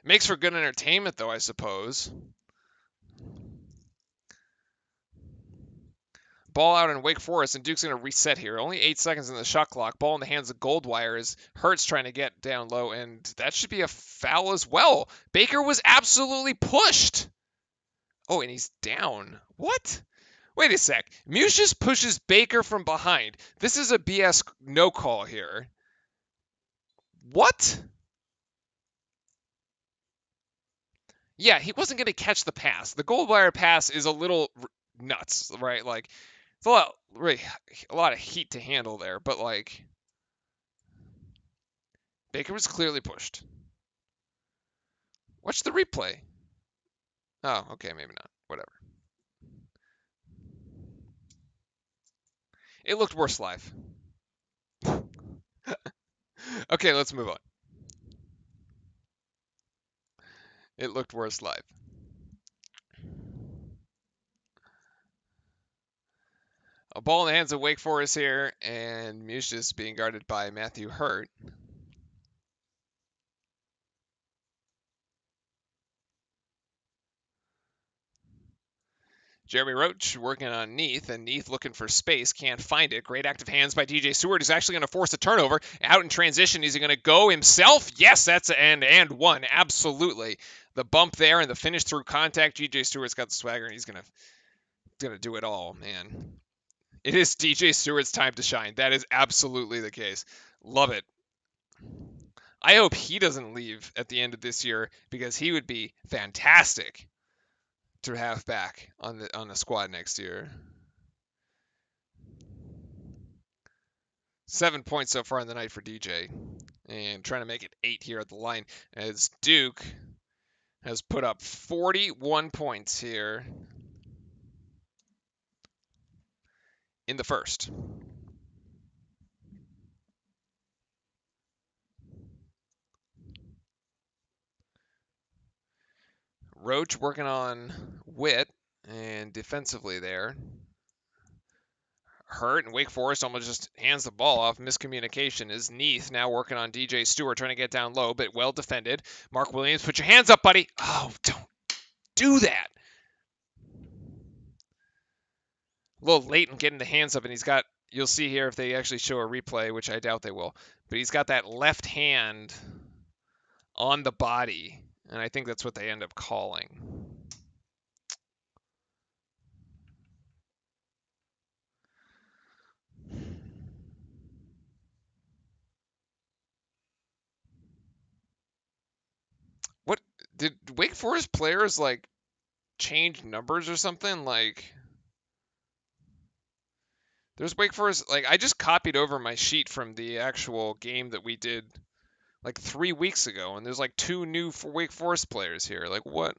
Makes for good entertainment, though, I suppose. Ball out in Wake Forest, and Duke's going to reset here. Only 8 seconds in the shot clock. Ball in the hands of Goldwire as Hurts trying to get down low, and that should be a foul as well. Baker was absolutely pushed. Oh, and he's down. What? Wait a sec. Mucius pushes Baker from behind. This is a BS no call here. What? Yeah, he wasn't going to catch the pass. The Goldwire pass is a little nuts, right? Like, it's a lot of heat to handle there, but like, Baker was clearly pushed. Watch the replay. Oh, okay, maybe not. Whatever. It looked worse live. Okay, let's move on. It looked worse live. A ball in the hands of Wake Forest here, and Mucius being guarded by Matthew Hurt. Jeremy Roach working on Neath, and Neath looking for space, can't find it. Great active hands by DJ Stewart. Is actually going to force a turnover. Out in transition, is he going to go himself? Yes, that's an and one. Absolutely. The bump there and the finish through contact. DJ Stewart's got the swagger, and he's going to do it all, man. It is DJ Stewart's time to shine. That is absolutely the case. Love it. I hope he doesn't leave at the end of this year, because he would be fantastic to have back on the squad next year. 7 points so far in the night for DJ, and trying to make it 8 here at the line as Duke has put up 41 points here in the first. Roach working on Witt, and defensively there. Hurt, and Wake Forest almost just hands the ball off. Miscommunication is Neath now working on DJ Stewart, trying to get down low, but well defended. Mark Williams, put your hands up, buddy. Oh, don't do that. A little late in getting the hands up, and he's got, you'll see here if they actually show a replay, which I doubt they will, but he's got that left hand on the body, and I think that's what they end up calling. What did Wake Forest players like change numbers or something? Like, there's Wake Forest, like, I just copied over my sheet from the actual game that we did like 3 weeks ago, and there's like 2 new Wake Forest players here. Like, what?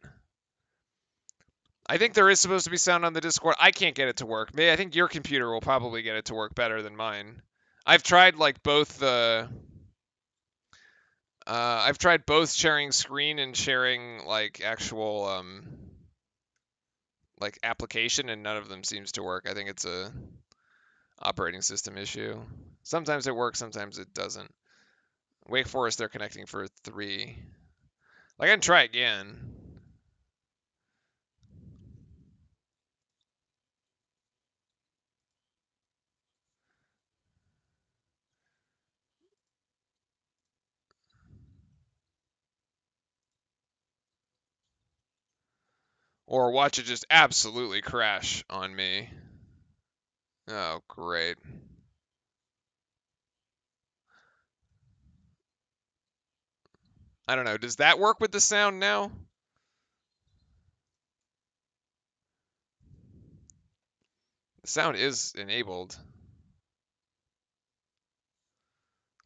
I think there is supposed to be sound on the Discord. I can't get it to work. I think your computer will probably get it to work better than mine. I've tried like both the I've tried both sharing screen and sharing like actual like application, and none of them seems to work. I think it's a operating system issue. Sometimes it works, sometimes it doesn't. Wake Forest, they're connecting for 3. Like, I can try again. Or watch it just absolutely crash on me. Oh, great. I don't know. Does that work with the sound now? The sound is enabled.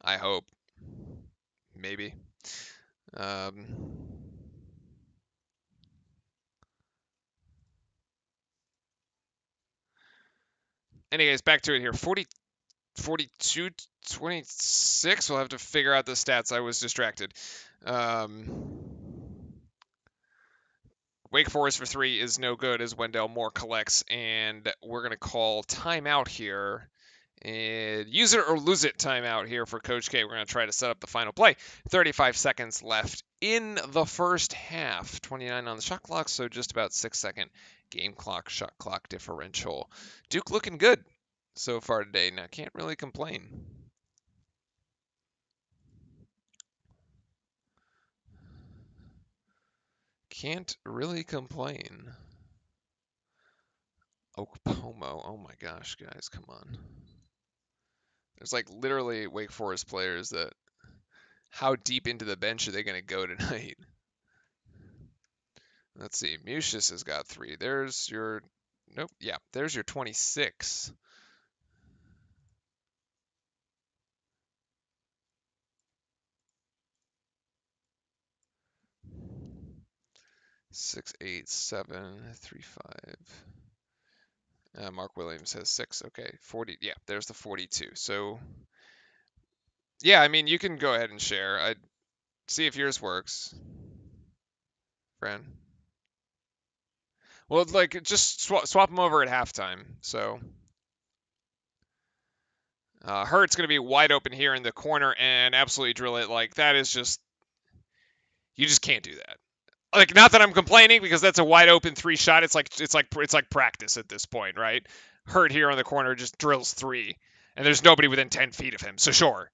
I hope. Maybe. Um, anyways, back to it here. 42, 26. We'll have to figure out the stats. I was distracted. Wake Forest for 3 is no good as Wendell Moore collects, and we're going to call timeout here. And use it or lose it timeout here for Coach K. We're going to try to set up the final play. 35 seconds left in the first half. 29 on the shot clock, so just about 6-second game clock, shot clock differential. Duke looking good so far today. Now, can't really complain. Can't really complain. Okpomo. Oh my gosh, guys, come on. There's like literally Wake Forest players that how deep into the bench are they going to go tonight? Let's see. Musius has got 3. There's your nope. Yeah, there's your 26. Six, 8, 7, 3, 5. Mark Williams has 6. Okay, 40. Yeah, there's the 42. So, yeah, I mean, you can go ahead and share. I see if yours works, Fran. Well, like just swap them over at halftime. So, Hurt's going to be wide open here in the corner and absolutely drill it. Like that is just you just can't do that. Like not that I'm complaining because that's a wide open 3 shot. It's like practice at this point, right? Hurt here on the corner just drills 3, and there's nobody within 10 feet of him. So sure,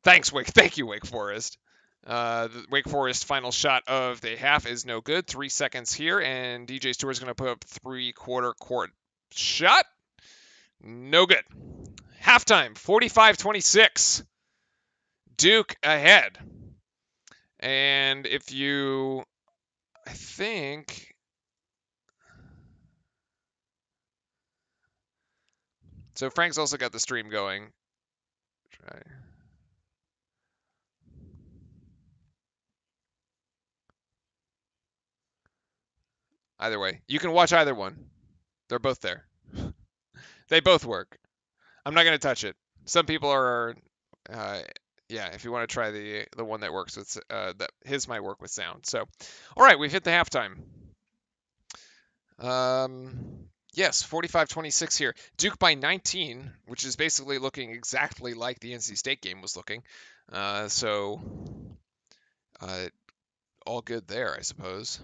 thank you Wake Forest. The Wake Forest final shot of the half is no good. 3 seconds here, and DJ Stewart's going to put up 3/4 court shot. No good. Halftime, 45-26. Duke ahead. And if you, I think, so Frank's also got the stream going. Try. Either way, you can watch either one. They're both there. They both work. I'm not going to touch it. Some people are, yeah. If you want to try the one that works with that, his might work with sound. So, all right, we've hit the halftime. Yes, 45-26 here. Duke by 19, which is basically looking exactly like the NC State game was looking. So, all good there, I suppose.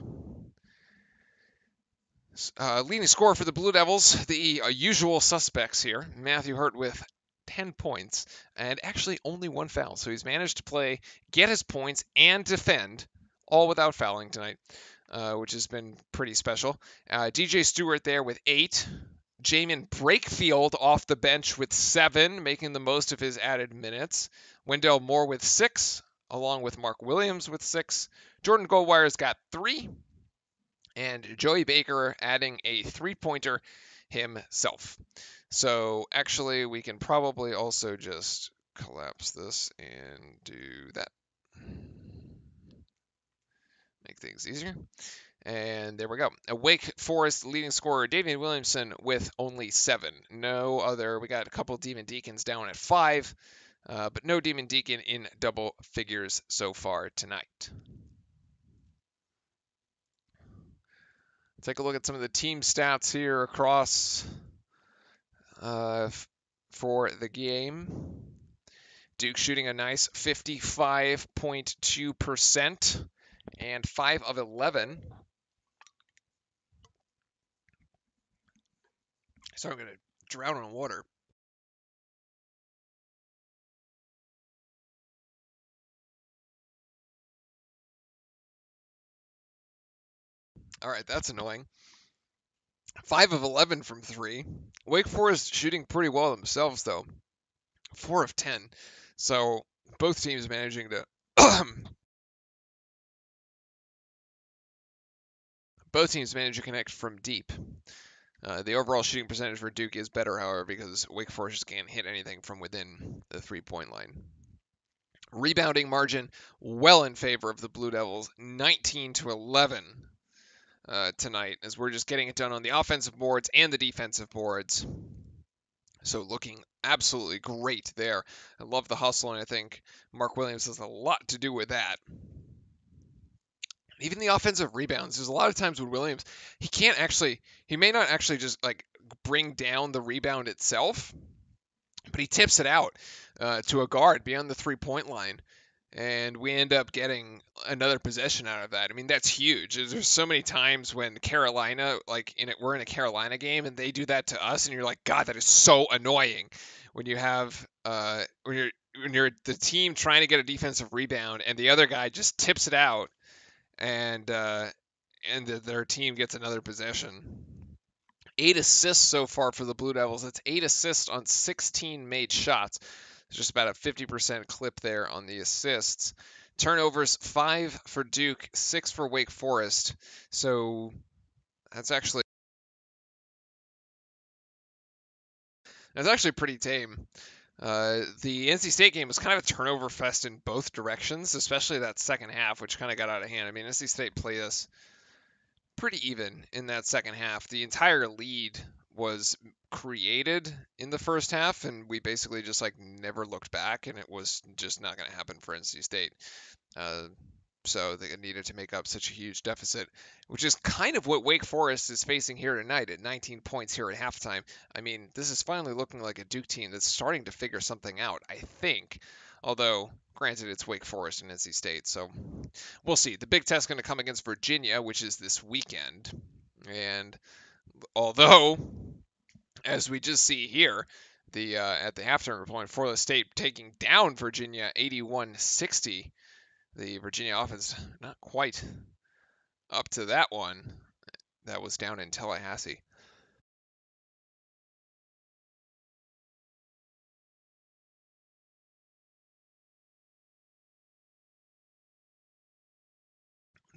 Leading scorer for the Blue Devils, the usual suspects here. Matthew Hurt with 10 points and actually only 1 foul. So he's managed to get his points, and defend, all without fouling tonight, which has been pretty special. DJ Stewart there with 8. Jamin Brakefield off the bench with 7, making the most of his added minutes. Wendell Moore with 6, along with Mark Williams with 6. Jordan Goldwire's got 3. And Joey Baker adding a 3-pointer himself. So actually, we can probably also just collapse this and do that. Make things easier. And there we go. A Wake Forest leading scorer, Davian Williamson, with only 7. No other. We got a couple Demon Deacons down at 5. but no Demon Deacon in double figures so far tonight. Take a look at some of the team stats here across for the game. Duke shooting a nice 55.2% and 5 of 11. So I'm going to drown on water. All right, that's annoying. 5 of 11 from 3. Wake Forest shooting pretty well themselves, though. 4 of 10. So both teams managing to both teams manage to connect from deep. The overall shooting percentage for Duke is better, however, because Wake Forest just can't hit anything from within the 3-point line. Rebounding margin well in favor of the Blue Devils, 19-11 tonight, as we're just getting it done on the offensive boards and the defensive boards. So looking absolutely great there. I love the hustle, and I think Mark Williams has a lot to do with that. Even the offensive rebounds, there's a lot of times with Williams, he may not actually just like bring down the rebound itself, but he tips it out to a guard beyond the 3-point line. And we end up getting another possession out of that. I mean, that's huge. There's so many times when Carolina, we're in a Carolina game, and they do that to us, and you're like, God, that is so annoying. When you have, when you're the team trying to get a defensive rebound, and the other guy just tips it out, and their team gets another possession. 8 assists so far for the Blue Devils. That's 8 assists on 16 made shots. It's just about a 50% clip there on the assists. Turnovers, 5 for Duke, 6 for Wake Forest. So that's actually pretty tame. The NC State game was kind of a turnover fest in both directions, especially that second half, which kind of got out of hand. I mean, NC State played us pretty even in that second half. The entire lead was created in the first half, and we basically just like never looked back, and it was just not going to happen for NC State. So they needed to make up such a huge deficit, which is kind of what Wake Forest is facing here tonight at 19 points here at halftime. I mean, this is finally looking like a Duke team that's starting to figure something out, I think. Although, granted, it's Wake Forest and NC State, so we'll see. The big test is going to come against Virginia, which is this weekend. And although, as we just see here, at the halftime point, Florida State taking down Virginia 81-60. The Virginia offense not quite up to that one. That was down in Tallahassee.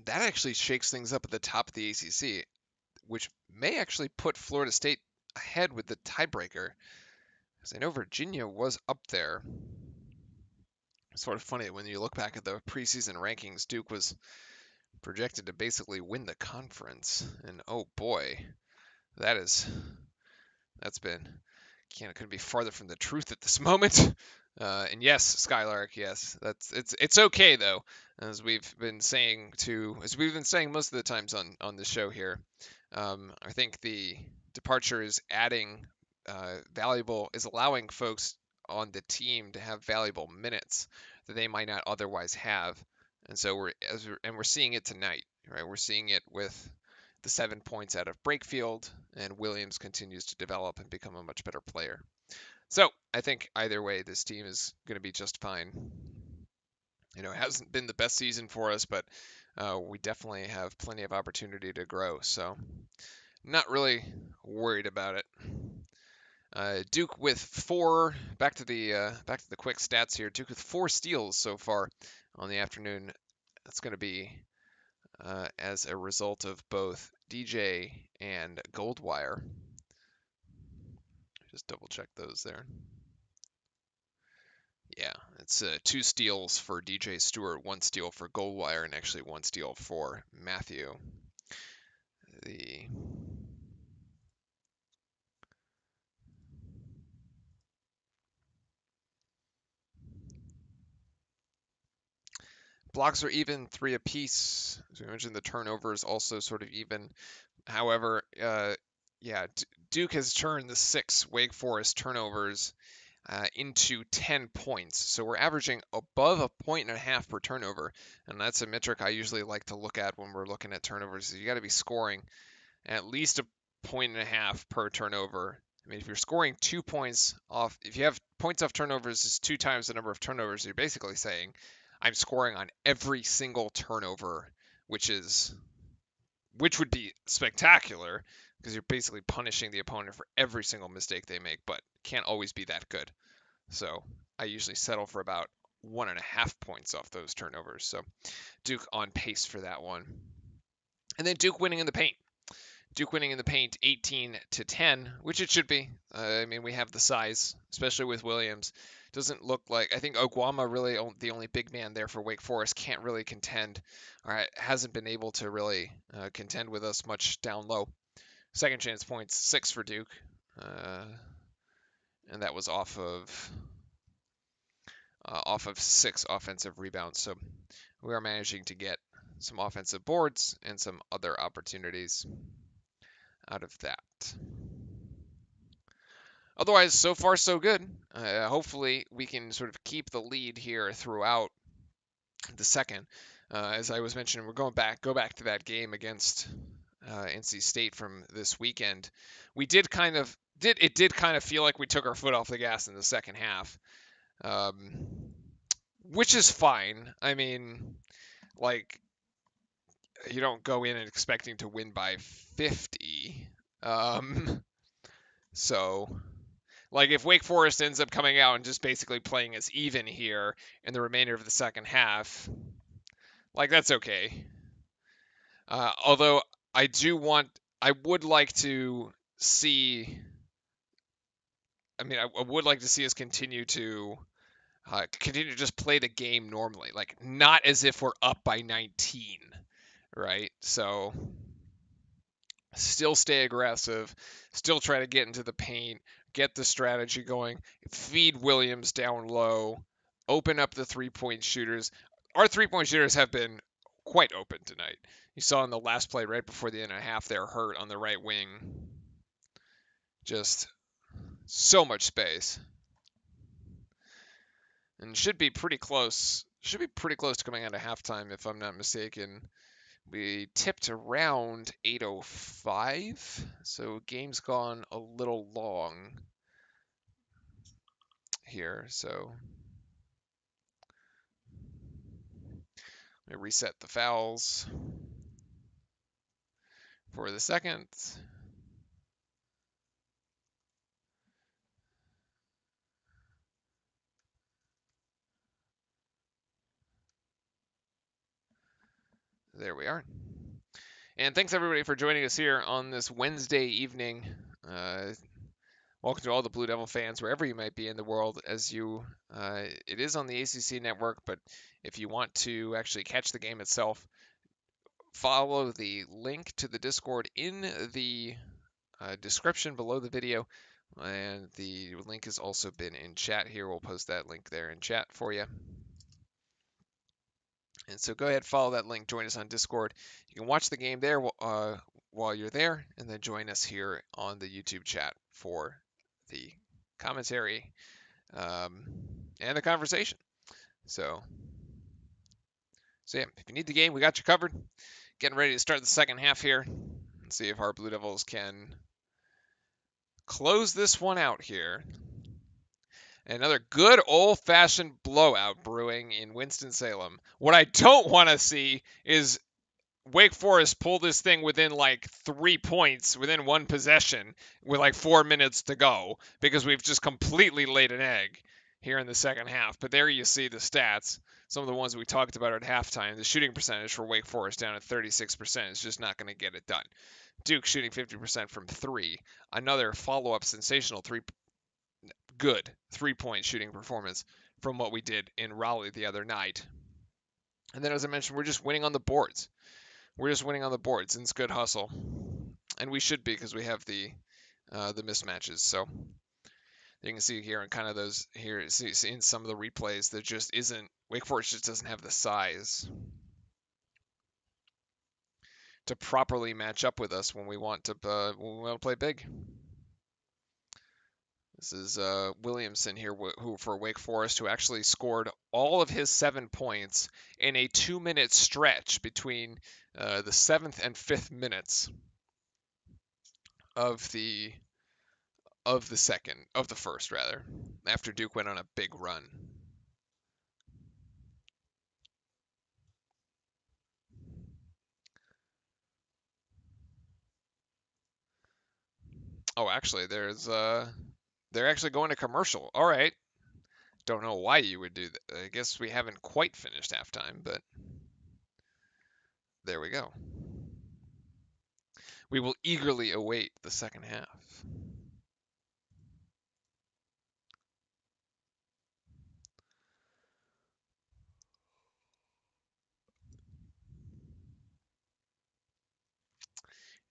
That actually shakes things up at the top of the ACC, which may actually put Florida State ahead with the tiebreaker. Because I know Virginia was up there. It's sort of funny when you look back at the preseason rankings, Duke was projected to basically win the conference. And oh boy, that's been couldn't be farther from the truth at this moment. And yes, Skylark, yes, it's okay though, as we've been saying most of the times on the show here. I think the departure is adding is allowing folks on the team to have valuable minutes that they might not otherwise have, and so we're seeing it tonight, right? We're seeing it with the 7 points out of Brakefield, and Williams continues to develop and become a much better player. So I think either way, this team is going to be just fine. It hasn't been the best season for us, but we definitely have plenty of opportunity to grow. So not really worried about it. Duke with 4. Back to the quick stats here. Duke with 4 steals so far on the afternoon. That's going to be as a result of both DJ and Goldwire. Just double check those there. Yeah, it's 2 steals for DJ Stewart, 1 steal for Goldwire, and actually 1 steal for Matthew. Blocks are even, 3 apiece. As we mentioned, the turnovers also sort of even. However, yeah, Duke has turned the 6 Wake Forest turnovers into 10 points. So we're averaging above a point and a half per turnover. And that's a metric I usually like to look at when we're looking at turnovers. You got to be scoring at least a point and a half per turnover. I mean, if you're scoring 2 points off, if you have points off turnovers is 2 times the number of turnovers, you're basically saying I'm scoring on every single turnover, which would be spectacular because you're basically punishing the opponent for every single mistake they make, but can't always be that good. So I usually settle for about 1.5 points off those turnovers. So Duke on pace for that one. And then Duke winning in the paint. Duke winning in the paint 18-10, which it should be. I mean, we have the size, especially with Williams. Doesn't look like, I think Oguama really the only big man there for Wake Forest can't really contend, or hasn't been able to really contend with us much down low. Second chance points, 6 for Duke, and that was off of 6 offensive rebounds. So we are managing to get some offensive boards and some other opportunities out of that. Otherwise, so far so good. Hopefully, we can sort of keep the lead here throughout the second. As I was mentioning, we're go back to that game against NC State from this weekend. We did kind of feel like we took our foot off the gas in the second half, which is fine. I mean, like, you don't go in and expecting to win by 50. So, like, if Wake Forest ends up coming out and just basically playing as even here in the remainder of the second half, like, that's okay. Although I would like to see. I mean, I would like to see us continue to just play the game normally, like not as if we're up by 19, right? So still stay aggressive, still try to get into the paint, get the strategy going, feed Williams down low, open up the 3-point shooters. Our 3-point shooters have been quite open tonight. You saw in the last play right before the end of the half, they're hurt on the right wing. Just so much space. And should be pretty close. Should be pretty close to coming out of halftime, if I'm not mistaken. We tipped around 8:05, so game's gone a little long here. So let me reset the fouls for the second. There we are. And thanks everybody for joining us here on this Wednesday evening. Welcome to all the Blue Devil fans, wherever you might be in the world. It is on the ACC network, but if you want to actually catch the game itself, follow the link to the Discord in the description below the video, and the link has also been in chat here. We'll post that link there in chat for you. And so go ahead, follow that link, join us on Discord. You can watch the game there while you're there, and then join us here on the YouTube chat for the commentary and the conversation. So yeah, if you need the game, we got you covered. Getting ready to start the second half here and see if our Blue Devils can close this one out here. Another good old-fashioned blowout brewing in Winston-Salem. What I don't want to see is Wake Forest pull this thing within like 3 points, within one possession, with like 4 minutes to go, because we've just completely laid an egg here in the second half. But there you see the stats. Some of the ones we talked about at halftime. The shooting percentage for Wake Forest down at 36% is just not going to get it done. Duke shooting 50% from 3. Another follow-up sensational good 3-point shooting performance from what we did in Raleigh the other night. And then, as I mentioned, we're just winning on the boards. We're just winning on the boards, and it's good hustle. And we should be, because we have the mismatches. So You can see here in kind of those here, see in some of the replays that just isn't, Wake Forest just doesn't have the size to properly match up with us when we want to play big. This is Williamson here, who for Wake Forest, who actually scored all of his 7 points in a 2-minute stretch between the 7th and 5th minutes of the first rather, after Duke went on a big run. Oh, actually, they're actually going to commercial. All right. Don't know why you would do that. I guess we haven't quite finished halftime, but there we go. We will eagerly await the second half.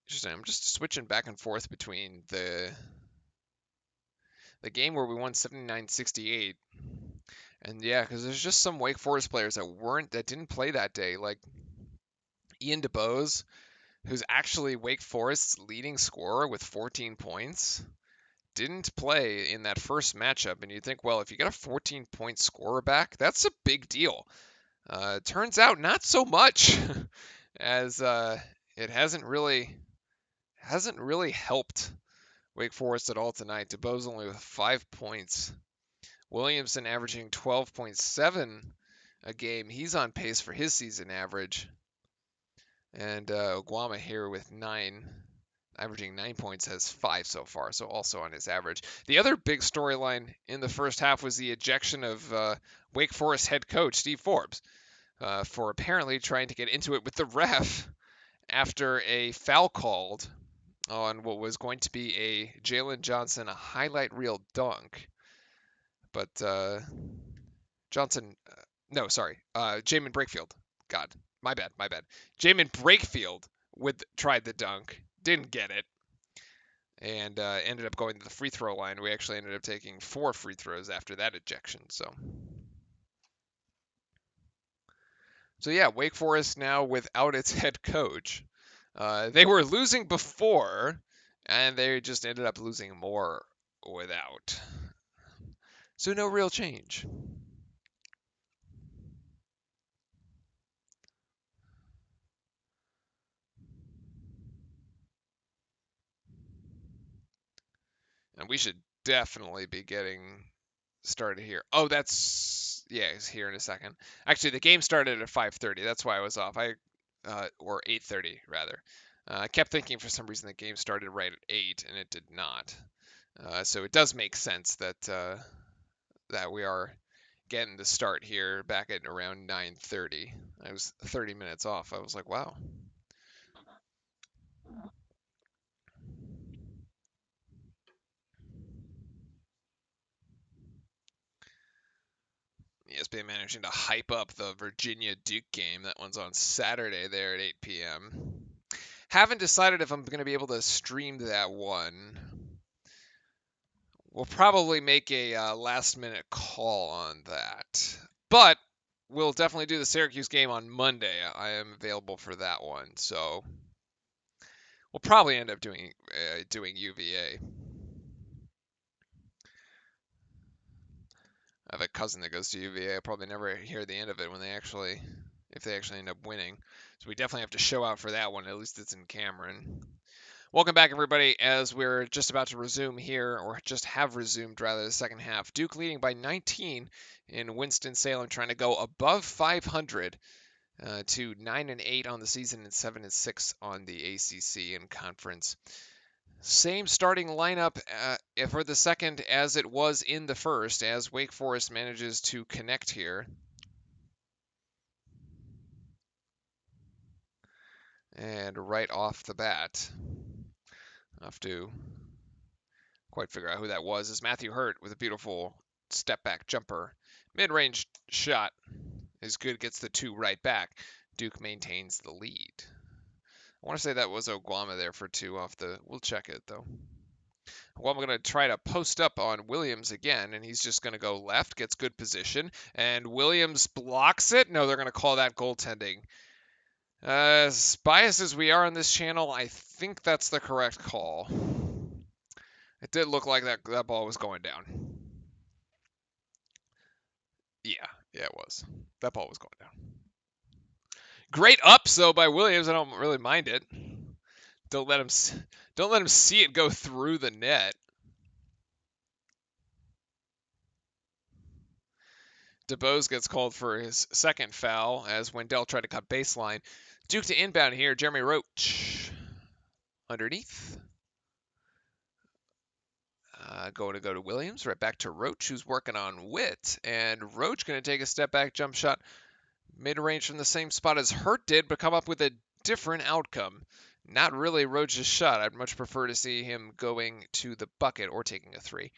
Interesting. I'm just switching back and forth between the game where we won 79-68, and yeah, because there's just some Wake Forest players that didn't play that day, like Ian DeBose, who's actually Wake Forest's leading scorer with 14 points, didn't play in that first matchup. And you think, well, if you get a 14-point scorer back, that's a big deal. Turns out not so much, as it hasn't really helped Wake Forest at all tonight. DeBose only with 5 points. Williamson averaging 12.7 a game. He's on pace for his season average. And Oguama here with 9, averaging 9 points, has 5 so far, so also on his average. The other big storyline in the first half was the ejection of Wake Forest head coach Steve Forbes for apparently trying to get into it with the ref after a foul called on what was going to be a Jalen Johnson highlight reel dunk. But Jamin Brakefield. God, my bad. Jamin Brakefield tried the dunk, didn't get it, and ended up going to the free throw line. We actually ended up taking 4 free throws after that ejection. So yeah, Wake Forest now without its head coach. They were losing before, and they just ended up losing more without. So no real change. And we should definitely be getting started here. Oh, it's here in a second. Actually, the game started at 5:30. That's why I was off. Or 8:30 rather. I kept thinking for some reason the game started right at 8, and it did not. So it does make sense that we are getting the start here back at around 9:30. I was 30 minutes off. I was like, wow. ESPN managing to hype up the Virginia Duke game. That one's on Saturday there at 8 p.m. Haven't decided if I'm going to be able to stream that one. We'll probably make a last minute call on that. But we'll definitely do the Syracuse game on Monday. I am available for that one. So we'll probably end up doing UVA. I have a cousin that goes to UVA. I'll probably never hear the end of it if they actually end up winning. So we definitely have to show out for that one. At least it's in Cameron. Welcome back, everybody, as we're just about to resume here, or just have resumed, rather, the second half. Duke leading by 19 in Winston-Salem, trying to go above 500 to 9-8 on the season and 7-6 on the ACC and conference. Same starting lineup for the second as it was in the first, as Wake Forest manages to connect here. And right off the bat, I have to quite figure out who that was, is Matthew Hurt with a beautiful step back jumper. Mid-range shot is good, gets the 2 right back. Duke maintains the lead. I want to say that was Oguama there for 2 off the, we'll check it though. Well, I'm going to try to post up on Williams again, and he's just going to go left, gets good position, and Williams blocks it. No, they're going to call that goaltending. As biased as we are on this channel, I think that's the correct call. It did look like that ball was going down. Yeah, it was. That ball was going down. Great ups though by Williams. I don't really mind it. Don't let him see it go through the net. DeBose gets called for his second foul as Wendell tried to cut baseline. Duke to inbound here. Jeremy Roach underneath. Going to go to Williams. Right back to Roach, who's working on Witt. And Roach going to take a step back jump shot. Mid-range from the same spot as Hurt did, but come up with a different outcome. Not really Roach's shot. I'd much prefer to see him going to the bucket or taking a three.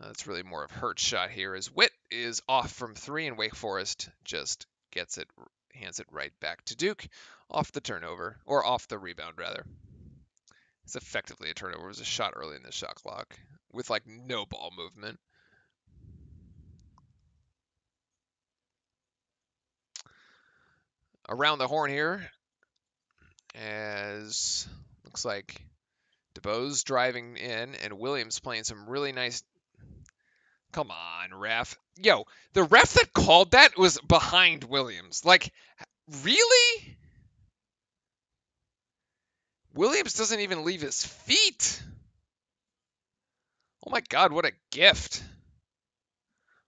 It's really more of Hurt's shot here as Witt is off from three and Wake Forest just hands it right back to Duke off the turnover, or off the rebound rather. It's effectively a turnover. It was a shot early in the shot clock with like no ball movement. Around the horn here as looks like DeBose driving in and Williams playing some really nice. Come on, ref. Yo, the ref that called that was behind Williams. Like, really? Williams doesn't even leave his feet. Oh my God, what a gift.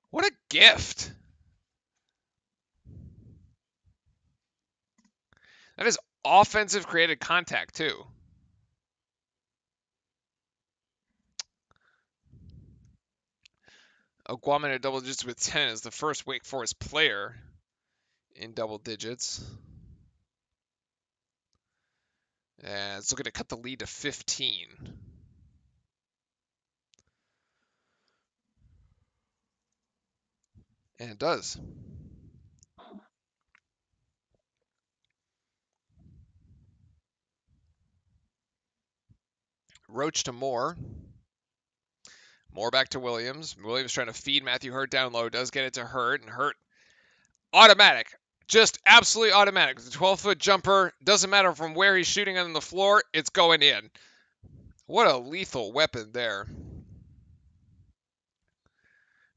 What a gift. That is offensive created contact, too. Guaman at double digits with 10 is the first Wake Forest player in double digits. And it's looking to cut the lead to 15. And it does. Roach to Moore. Moore back to Williams. Williams trying to feed Matthew Hurt down low. Does get it to Hurt. And Hurt, automatic. Just absolutely automatic. The 12-foot jumper. Doesn't matter from where he's shooting on the floor. It's going in. What a lethal weapon there.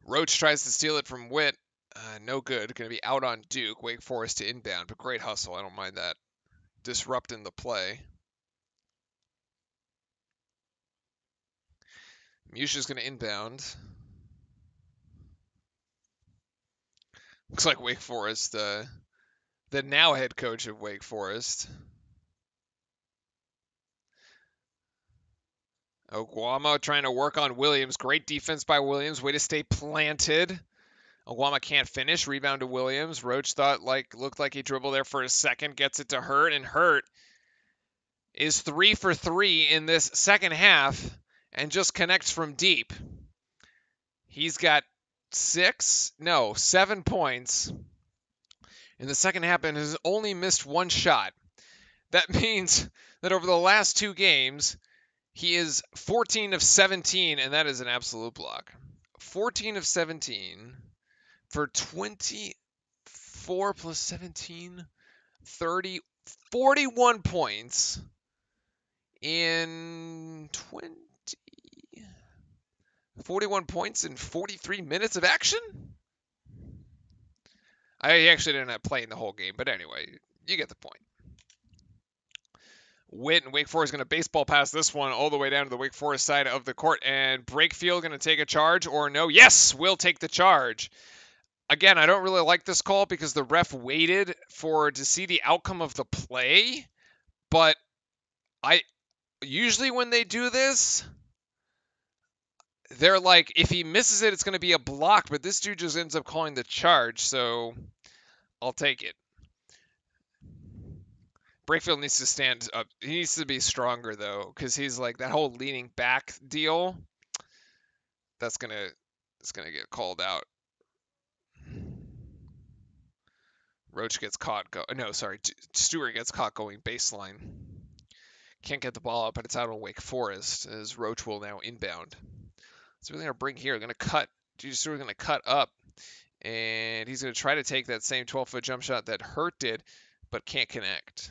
Roach tries to steal it from Witt. No good. Going to be out on Duke. Wake Forest to inbound. But great hustle. I don't mind that. Disrupting the play. Musha's going to inbound. Looks like Wake Forest, the now head coach of Wake Forest. Oguama trying to work on Williams. Great defense by Williams. Way to stay planted. Oguama can't finish. Rebound to Williams. Roach looked like he dribbled there for a second. Gets it to Hurt, and Hurt is 3 for 3 in this second half and just connects from deep. He's got 7 points in the second half and has only missed one shot. That means that over the last 2 games, he is 14 of 17, and that is an absolute block. 14 of 17 for 24 plus 17, 30, 41 points in 41 points in 43 minutes of action? I actually didn't have playing the whole game, but anyway, you get the point. Witt and Wake Forest going to baseball pass this one all the way down to the Wake Forest side of the court. And Brakefield going to take a charge or no? Yes, we'll take the charge. Again, I don't really like this call because the ref waited to see the outcome of the play. But usually when they do this, they're like, if he misses it, it's going to be a block. But this dude just ends up calling the charge, so I'll take it. Brakefield needs to stand up. He needs to be stronger, though, because he's like that whole leaning back deal. It's gonna get called out. Roach gets caught. Stewart gets caught going baseline. Can't get the ball up, but it's out on Wake Forest as Roach will now inbound. So we're going to bring here. Going to cut. We're going to cut up, and he's going to try to take that same 12-foot jump shot that Hurt did, but can't connect.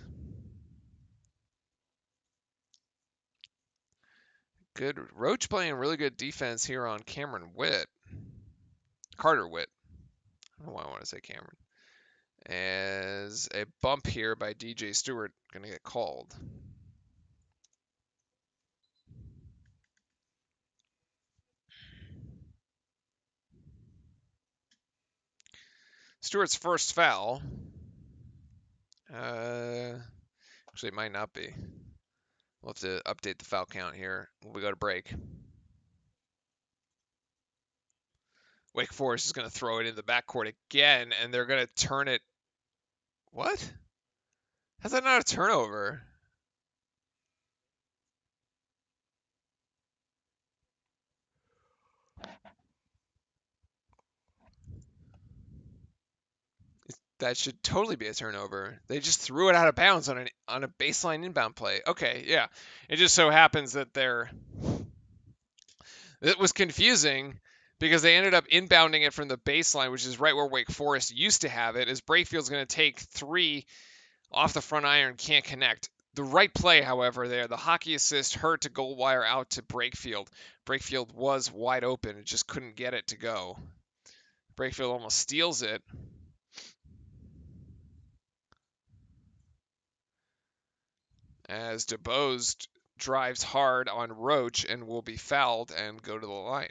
Good. Roach playing really good defense here on Cameron Witt. Carter Witt. I don't know why I want to say Cameron. As a bump here by DJ Stewart going to get called. Stewart's first foul. Actually, it might not be. We'll have to update the foul count here when we go to break. Wake Forest is going to throw it in the backcourt again, and they're going to turn it. What? How's that not a turnover? That should totally be a turnover. They just threw it out of bounds on a baseline inbound play. Okay, yeah. It just so happens that it was confusing because they ended up inbounding it from the baseline, which is right where Wake Forest used to have it, as Breakfield's going to take 3 off the front iron, can't connect. The right play, however, there, the hockey assist Hurt to goal wire out to Breakfield. Breakfield was wide open, it just couldn't get it to go. Breakfield almost steals it. As DeBose drives hard on Roach and will be fouled and go to the line.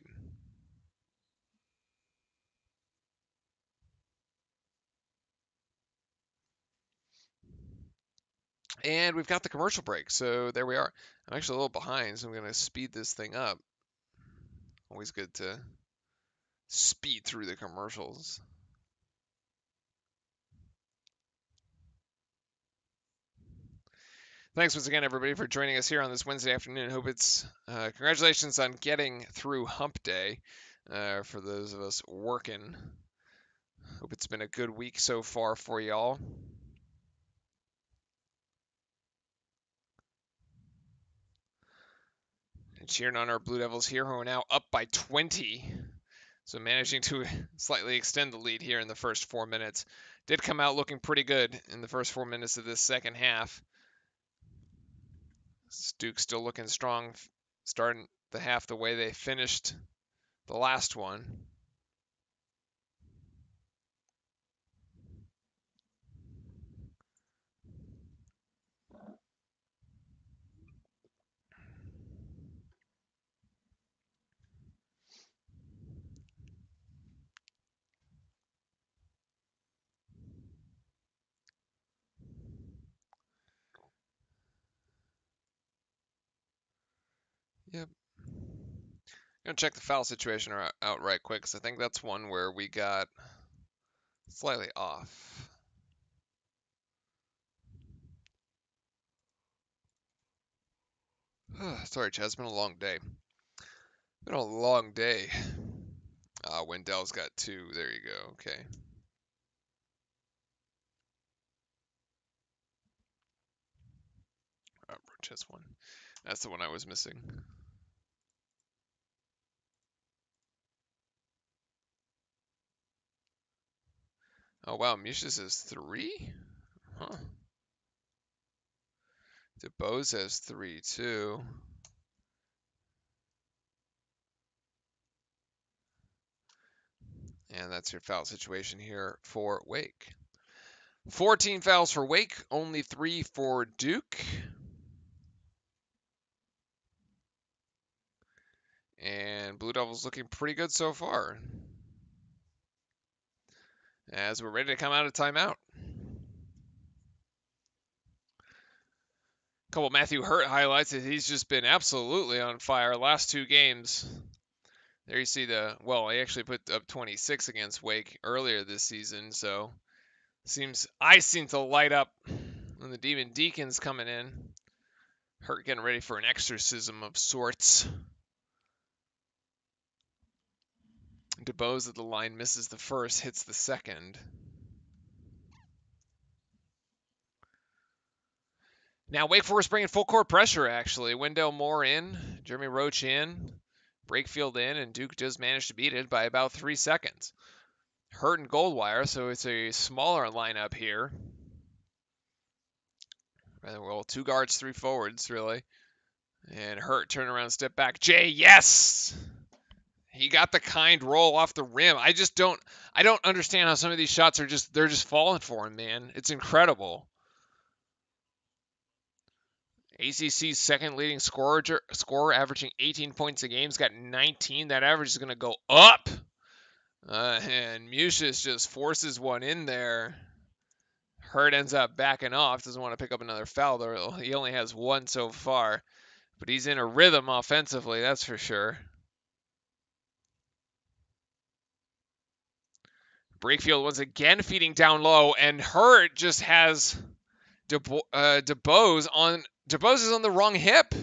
And we've got the commercial break, so there we are. I'm actually a little behind, so I'm going to speed this thing up. Always good to speed through the commercials. Thanks once again, everybody, for joining us here on this Wednesday afternoon. Hope it's congratulations on getting through Hump Day for those of us working. Hope it's been a good week so far for y'all. And cheering on our Blue Devils here, who are now up by 20. So managing to slightly extend the lead here in the first 4 minutes. Did come out looking pretty good in the first 4 minutes of this second half. Duke still looking strong, starting the half the way they finished the last one. Yep. Gonna check the foul situation out right quick, because I think that's one where we got slightly off. Sorry, Chad. It's been a long day. Been a long day. Wendell's got 2. There you go. Okay. Roach has 1. That's the one I was missing. Oh, wow. Mishas has 3? Huh. DeBose has 3, too. And that's your foul situation here for Wake. 14 fouls for Wake, only 3 for Duke. And Blue Devils looking pretty good so far. As we're ready to come out of timeout. A couple Matthew Hurt highlights that he's just been absolutely on fire last 2 games. There you see he actually put up 26 against Wake earlier this season, so I seem to light up when the Demon Deacons coming in. Hurt getting ready for an exorcism of sorts. DeBose at the line misses the first, hits the second. Now Wake Forest bringing full court pressure, actually. Wendell Moore in, Jeremy Roach in, Brakefield in, and Duke just managed to beat it by about 3 seconds. Hurt and Goldwire, so it's a smaller lineup here. Well, 2 guards, 3 forwards, really. And Hurt, turnaround, step back. Jay, yes! He got the kind roll off the rim. I don't understand how some of these shots they're just falling for him, man. It's incredible. ACC's second leading scorer averaging 18 points a game. He's got 19. That average is going to go up. And Musius just forces one in there. Hurt ends up backing off. Doesn't want to pick up another foul, though. He only has 1 so far. But he's in a rhythm offensively, that's for sure. Brakefield once again feeding down low, and Hurt just has DeBose on. DeBose is on the wrong hip.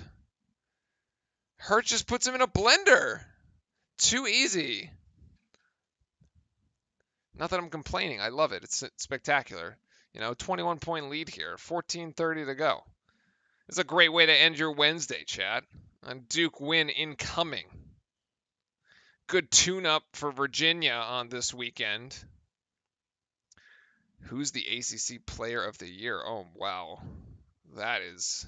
Hurt just puts him in a blender. Too easy. Not that I'm complaining. I love it. It's spectacular. 21-point lead here. 14:30 to go. It's a great way to end your Wednesday, chat. A Duke win incoming. Good tune-up for Virginia on this weekend. Who's the ACC Player of the Year? Oh, wow. That is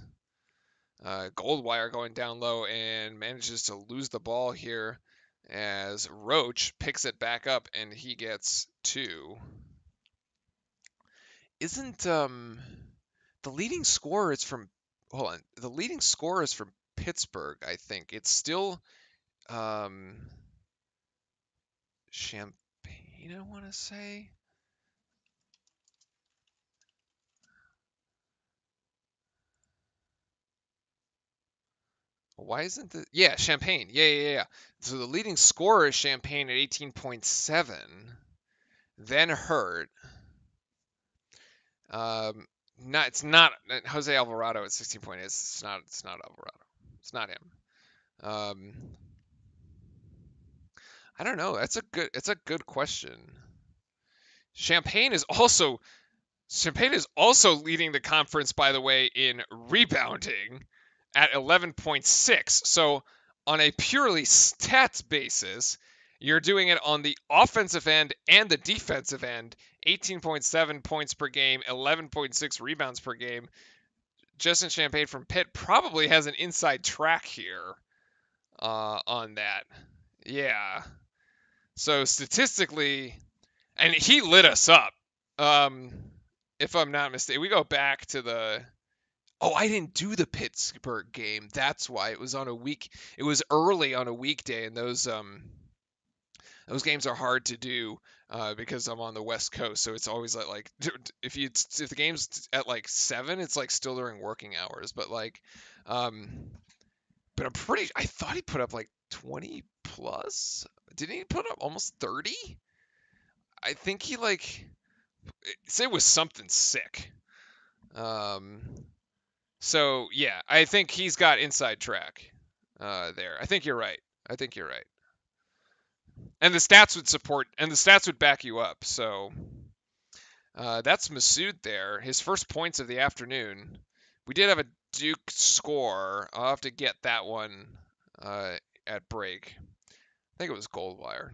Goldwire going down low and manages to lose the ball here as Roach picks it back up and he gets 2. Isn't the leading scorer is from hold on. The leading scorer is from Pittsburgh, I think. It's still Champagne, I want to say. Why isn't the Champagne. Yeah. So the leading scorer is Champagne at 18.7. Then Hurt. It's not Jose Alvarado at 16.8. It's not Alvarado. It's not him. I don't know. It's a good question. Champagne is also leading the conference, by the way, in rebounding at 11.6. So on a purely stats basis, you're doing it on the offensive end and the defensive end. 18.7 points per game, 11.6 rebounds per game. Justin Champagne from Pitt probably has an inside track here on that. Yeah. So statistically, and he lit us up. If I'm not mistaken, we go back to the. Oh, I didn't do the Pittsburgh game. That's why it was on a week. It was early on a weekday, and those games are hard to do because I'm on the West Coast. So it's always like if the game's at like 7, it's like still during working hours. But but I thought he put up like 20 plus. Didn't he put up almost 30? I think he it was something sick. So yeah, I think he's got inside track there. I think you're right. And the stats would back you up. So that's Masood there. His first points of the afternoon. We did have a Duke score. I'll have to get that one at break. I think it was Goldwire.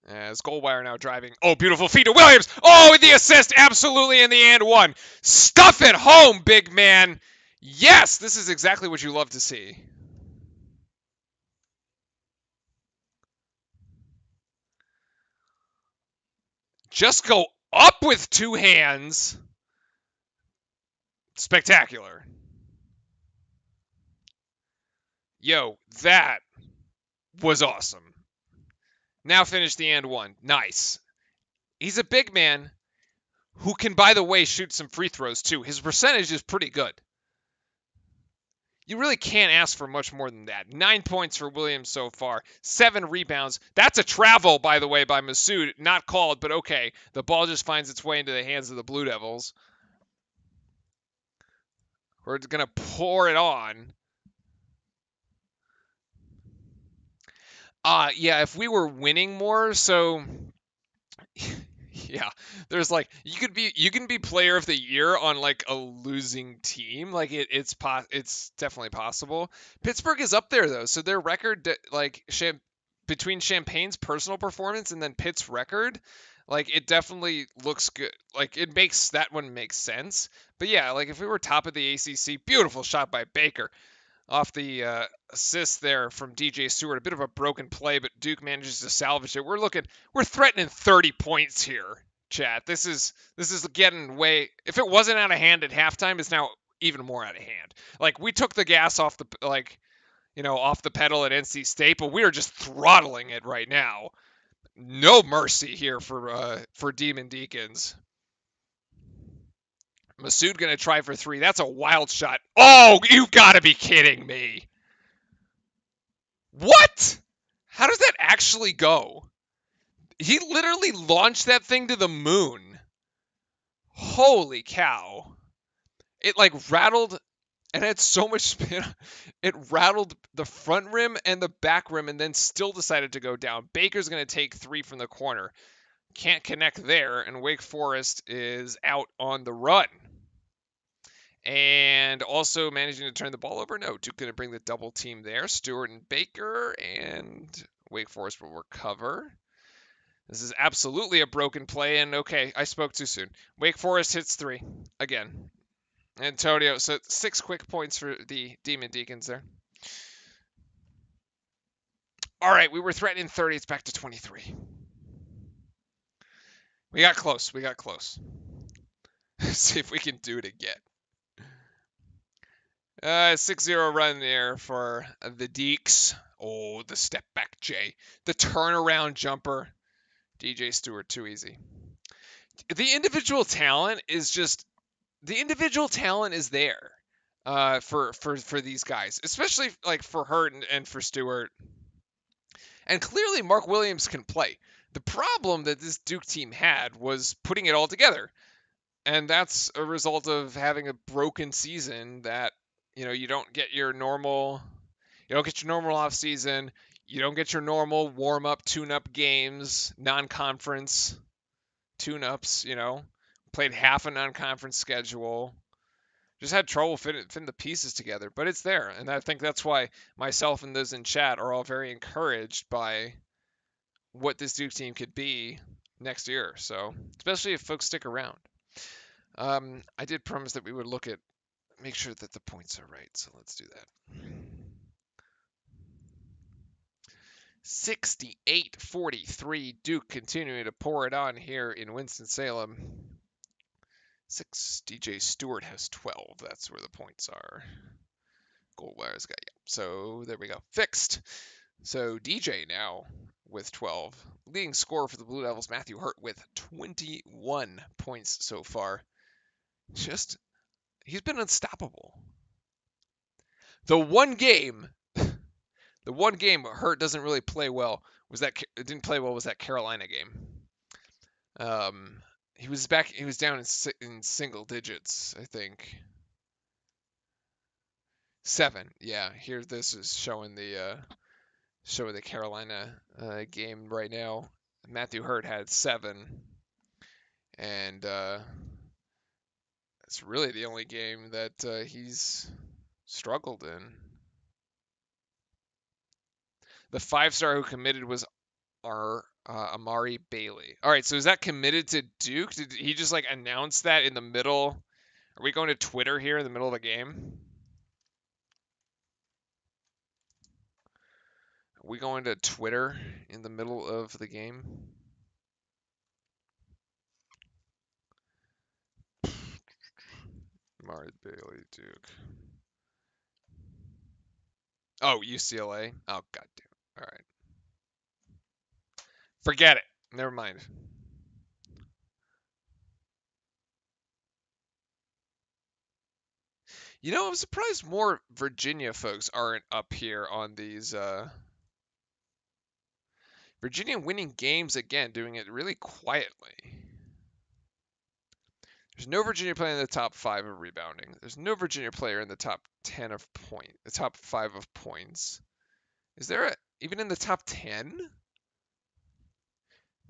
As Goldwire now driving. Oh, beautiful feed to Williams. Oh, the assist. Absolutely in the and one. Stuff it home, big man. Yes, this is exactly what you love to see. Just go up with 2 hands. Spectacular. Yo, that was awesome. Now finish the and one. Nice. He's a big man who can, by the way, shoot some free throws too. His percentage is pretty good. You really can't ask for much more than that. 9 points for Williams so far. 7 rebounds. That's a travel, by the way, by Masood. Not called, but okay. The ball just finds its way into the hands of the Blue Devils. We're going to pour it on. Yeah, if we were winning more, so Yeah, there's like you can be player of the year on like a losing team. Like it's definitely possible. Pittsburgh is up there though, so their record like between Champagne's personal performance and then Pitt's record, like it definitely looks good. Like it makes that one make sense. But yeah, like if we were top of the ACC, beautiful shot by Baker off the assist there from DJ Stewart. A bit of a broken play, but Duke manages to salvage it. We're threatening 30 points here, chat. This is getting way. If it wasn't out of hand at halftime, it's now even more out of hand. Like we took the gas off the off the pedal at NC State, but we are just throttling it right now. No mercy here for Demon Deacons. Masood gonna try for three. That's a wild shot. Oh, you gotta be kidding me. What? How does that actually go? He literally launched that thing to the moon. Holy cow. It like rattled and had so much spin. It rattled the front rim and the back rim and then still decided to go down. Baker's going to take three from the corner. Can't connect there, and Wake Forest is out on the run. And also managing to turn the ball over. No, Duke going to bring the double team there. Stewart and Baker, and Wake Forest will recover. This is absolutely a broken play, and okay, I spoke too soon. Wake Forest hits three again. Antonio, so 6 quick points for the Demon Deacons there. All right, we were threatening 30. It's back to 23. We got close. See if we can do it again. 6-0 run there for the Deeks. Oh, the step back J. The turnaround jumper. DJ Stewart, too easy. The individual talent is there for these guys, especially like for Hurt and for Stewart. And clearly Mark Williams can play. The problem that this Duke team had was putting it all together. And that's a result of having a broken season that, you don't get your normal off season. You don't get your normal warm up, tune up games, non-conference tune ups, played half a non-conference schedule. Just had trouble fitting the pieces together, but it's there. And I think that's why myself and those in chat are all very encouraged by what this Duke team could be next year. So, especially if folks stick around. I did promise that we would make sure that the points are right. So let's do that. 68-43, Duke continuing to pour it on here in Winston-Salem. 6, DJ Stewart has 12. That's where the points are. Goldwire's got, yeah. So there we go. Fixed. So DJ now with 12. Leading scorer for the Blue Devils, Matthew Hurt, with 21 points so far. He's been unstoppable. The one game Hurt doesn't really play well was that Carolina game. He was down in single digits, I think. 7. Yeah, here this is showing the Carolina game right now. Matthew Hurt had 7, and it's really the only game that he's struggled in. The 5-star who committed was Amari Bailey. All right, so is that committed to Duke? Did he just like announce that in the middle? Are we going to Twitter here in the middle of the game? Are we going to Twitter in the middle of the game? Amari Bailey, Duke. Oh, UCLA? Oh, goddamn. All right. Forget it. Never mind. I'm surprised more Virginia folks aren't up here on these. Virginia winning games again, doing it really quietly. There's no Virginia player in the top 5 of rebounding. There's no Virginia player in the top 10 of the top 5 of points. Is there even in the top 10?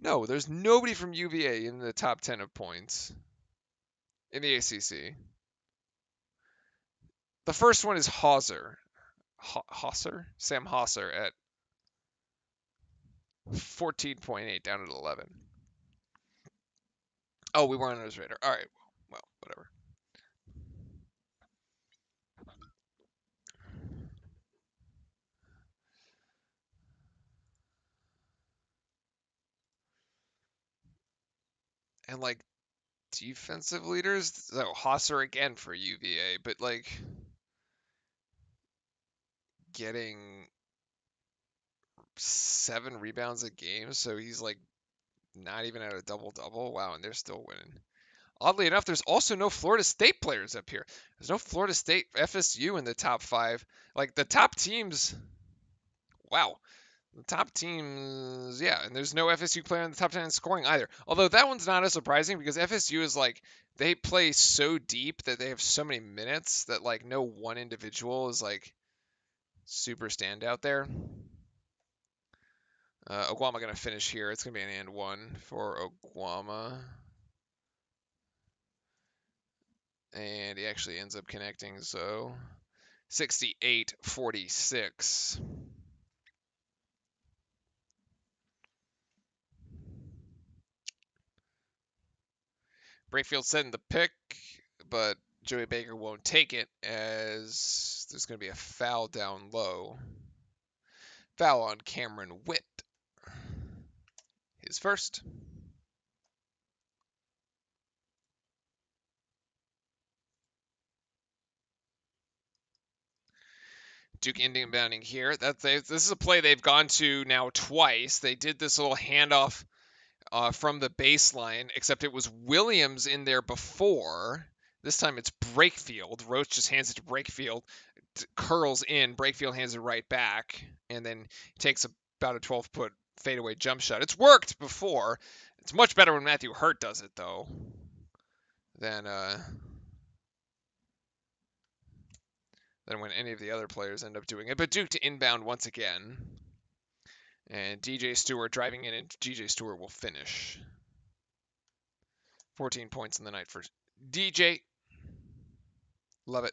No, there's nobody from UVA in the top 10 of points in the ACC. The first one is Hauser. Hauser? Sam Hauser at 14.8 down at 11. Oh, we weren't on his radar. All right. Well, whatever. And like defensive leaders, so Hauser again for UVA, but like getting 7 rebounds a game, so he's like not even at a double double. Wow, and they're still winning. Oddly enough, there's also no Florida State players up here. There's no Florida State, FSU in the top 5. Like the top teams, wow. The top teams, yeah, and there's no FSU player in the top 10 in scoring either. Although that one's not as surprising because FSU is like, they play so deep that they have so many minutes that like no one individual is like super standout there. Oguama going to finish here. It's going to be an and one for Oguama. And he actually ends up connecting, so 68-46. Brakefield setting the pick, but Joey Baker won't take it as there's going to be a foul down low. Foul on Cameron Witt. His first. Duke inbounding here. This is a play they've gone to now twice. They did this little handoff from the baseline, except it was Williams in there before. This time it's Brakefield. Roach just hands it to Brakefield, curls in. Brakefield hands it right back, and then takes about a 12-foot fadeaway jump shot. It's worked before. It's much better when Matthew Hurt does it, though, than when any of the other players end up doing it. But Duke to inbound once again. And DJ Stewart driving in, and DJ Stewart will finish. 14 points in the night for DJ. Love it.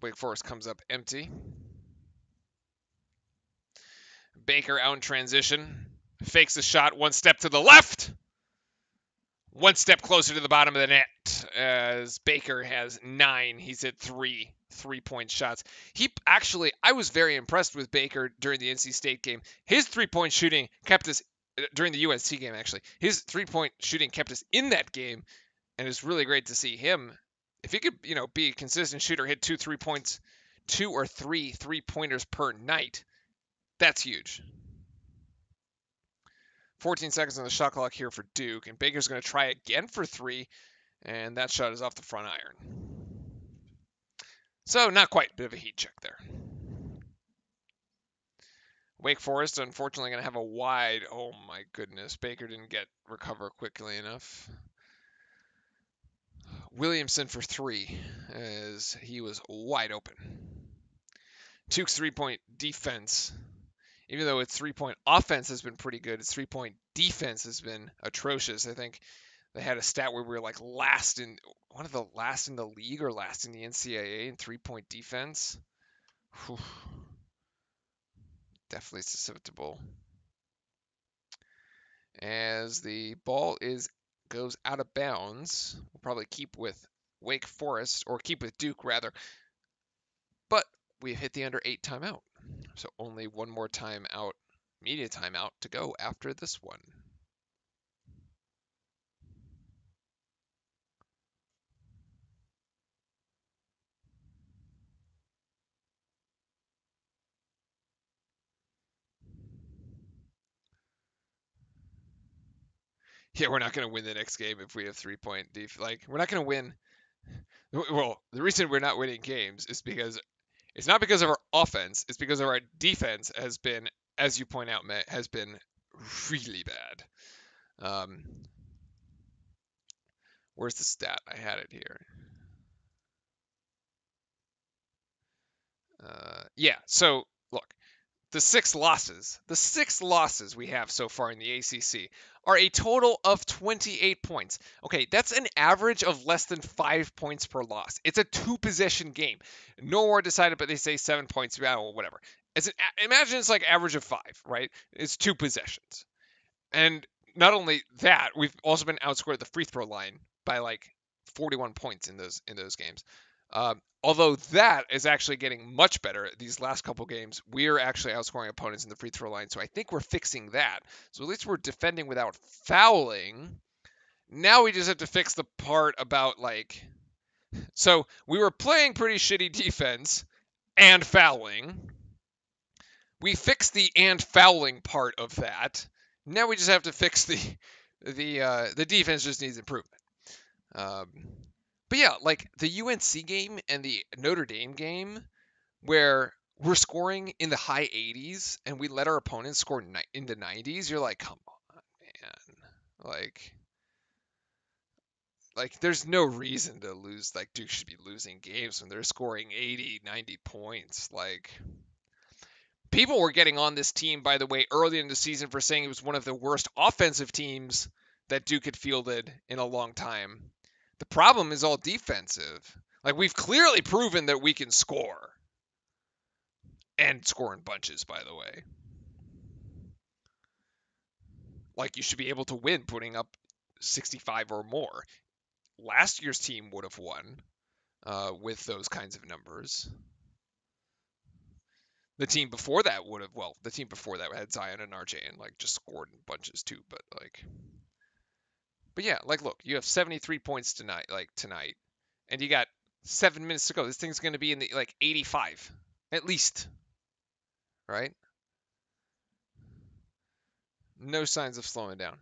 Wake Forest comes up empty. Baker out in transition. Fakes the shot. One step to the left. One step closer to the bottom of the net as Baker has 9. He's hit 3-point shots. I was very impressed with Baker during the NC State game. His 3-point shooting kept us, during the UNC game actually, his 3-point shooting kept us in that game, and it's really great to see him. If he could, be a consistent shooter, hit 2 or 3 3-pointers per night, that's huge. 14 seconds on the shot clock here for Duke, and Baker's going to try again for 3, and that shot is off the front iron. So not quite, a bit of a heat check there. Wake Forest, unfortunately, going to have a wide, oh my goodness, Baker didn't recover quickly enough. Williamson for 3, as he was wide open. Duke's 3-point defense, even though its 3-point offense has been pretty good, its 3-point defense has been atrocious. I think they had a stat where we were like one of the last in the league or last in the NCAA in 3-point defense. Whew. Definitely susceptible. As the ball goes out of bounds, we'll probably keep with Wake Forest, or keep with Duke rather. But we've hit the under 8 timeout. So only one more timeout, media timeout to go after this one. Yeah, we're not going to win the next game if we have 3-point defense. Like, we're not going to win. Well, the reason we're not winning games is because it's not because of our offense. It's because of our defense has been, as you point out, Matt, has been really bad. Where's the stat? I had it here. Yeah. So look, the six losses we have so far in the ACC are a total of 28 points. Okay, that's an average of less than 5 points per loss. It's a two-possession game. No more decided, but they say 7 points. Yeah, well, whatever. Imagine it's like average of 5, right? It's two possessions. And not only that, we've also been outscored at the free throw line by like 41 points in those games. Although that is actually getting much better these last couple games, we're actually outscoring opponents in the free throw line. So I think we're fixing that. So at least we're defending without fouling. Now we just have to fix the part about like. So we were playing pretty shitty defense and fouling. We fixed the and fouling part of that. Now we just have to fix the defense just needs improvement. Um, but yeah, like the UNC game and the Notre Dame game, where we're scoring in the high 80s and we let our opponents score in the 90s. You're like, come on, man. Like there's no reason to lose. Like Duke should be losing games when they're scoring 80, 90 points. Like people were getting on this team, by the way, early in the season for saying it was one of the worst offensive teams that Duke had fielded in a long time. The problem is all defensive. Like we've clearly proven that we can score. And score in bunches, by the way. Like you should be able to win putting up 65 or more. Last year's team would have won with those kinds of numbers. The team before that would have, well, the team before that had Zion and RJ and like just scored in bunches too, but yeah, like look, you have 73 points tonight, and you got 7 minutes to go. This thing's going to be in the like 85 at least, right? No signs of slowing down.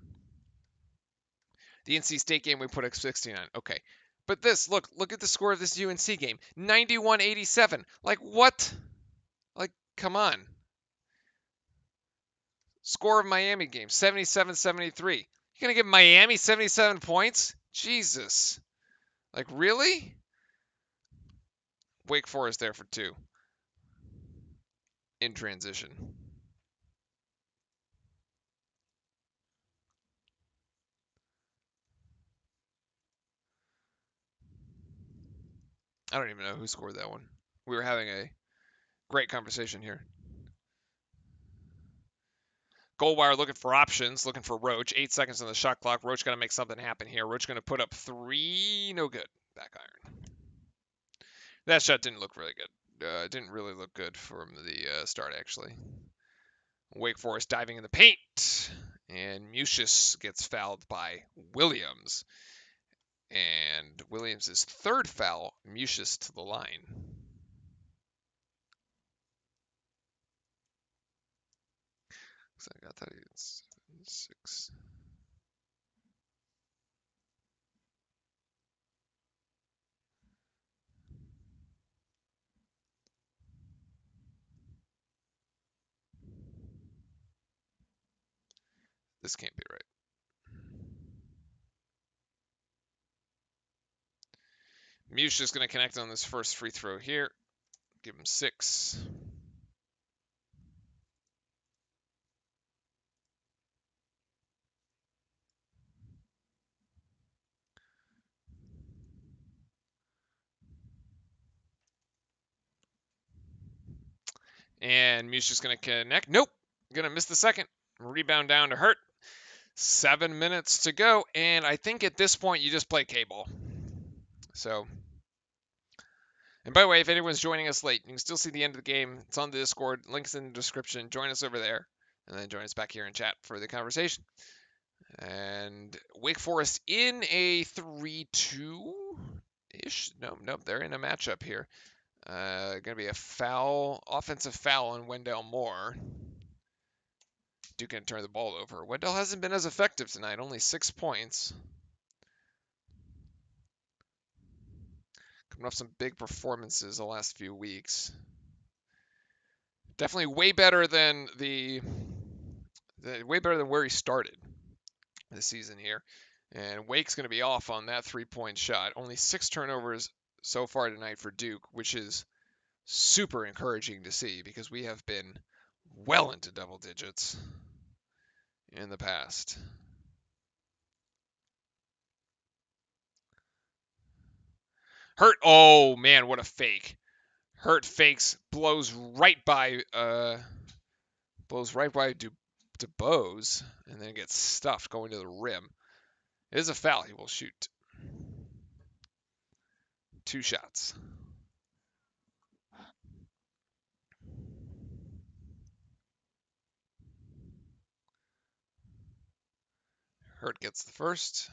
The NC State game, we put up 69. Okay. But look at the score of this UNC game. 91-87. Like, what? Like, come on. Score of Miami game, 77-73. You're going to give Miami 77 points? Jesus. Like, really? Wake Forest there for 2. In transition. I don't even know who scored that one. We were having a great conversation here. Goldwire looking for options, looking for Roach. 8 seconds on the shot clock. Roach going to make something happen here. Roach going to put up 3. No good. Back iron. That shot didn't look really good. Didn't really look good from the start, actually. Wake Forest diving in the paint. And Mucius gets fouled by Williams. And Williams' third foul, Mucius to the line. I thought he had 6. This can't be right. Mucius going to connect on this first free throw here. Give him 6. And Mucius going to connect. Nope. Going to miss the second. Rebound down to Hurt. 7 minutes to go. And I think at this point you just play K-ball. So, and by the way, if anyone's joining us late, you can still see the end of the game. It's on the Discord. Links in the description. Join us over there. And then join us back here in chat for the conversation. And Wake Forest in a 3-2-ish. Nope. They're in a matchup here. Going to be a foul, offensive foul on Wendell Moore. Duke can turn the ball over. Wendell hasn't been as effective tonight, only 6 points. Coming off some big performances the last few weeks. Definitely way better than way better than where he started the season here. And Wake's going to be off on that 3-point shot. Only 6 turnovers so far tonight for Duke, which is super encouraging to see because we have been well into double digits in the past. Hurt. Oh man, what a fake. Hurt fakes, blows right by DuBose, and then gets stuffed going to the rim. It is a foul. He will shoot 2 shots. Hurt gets the first.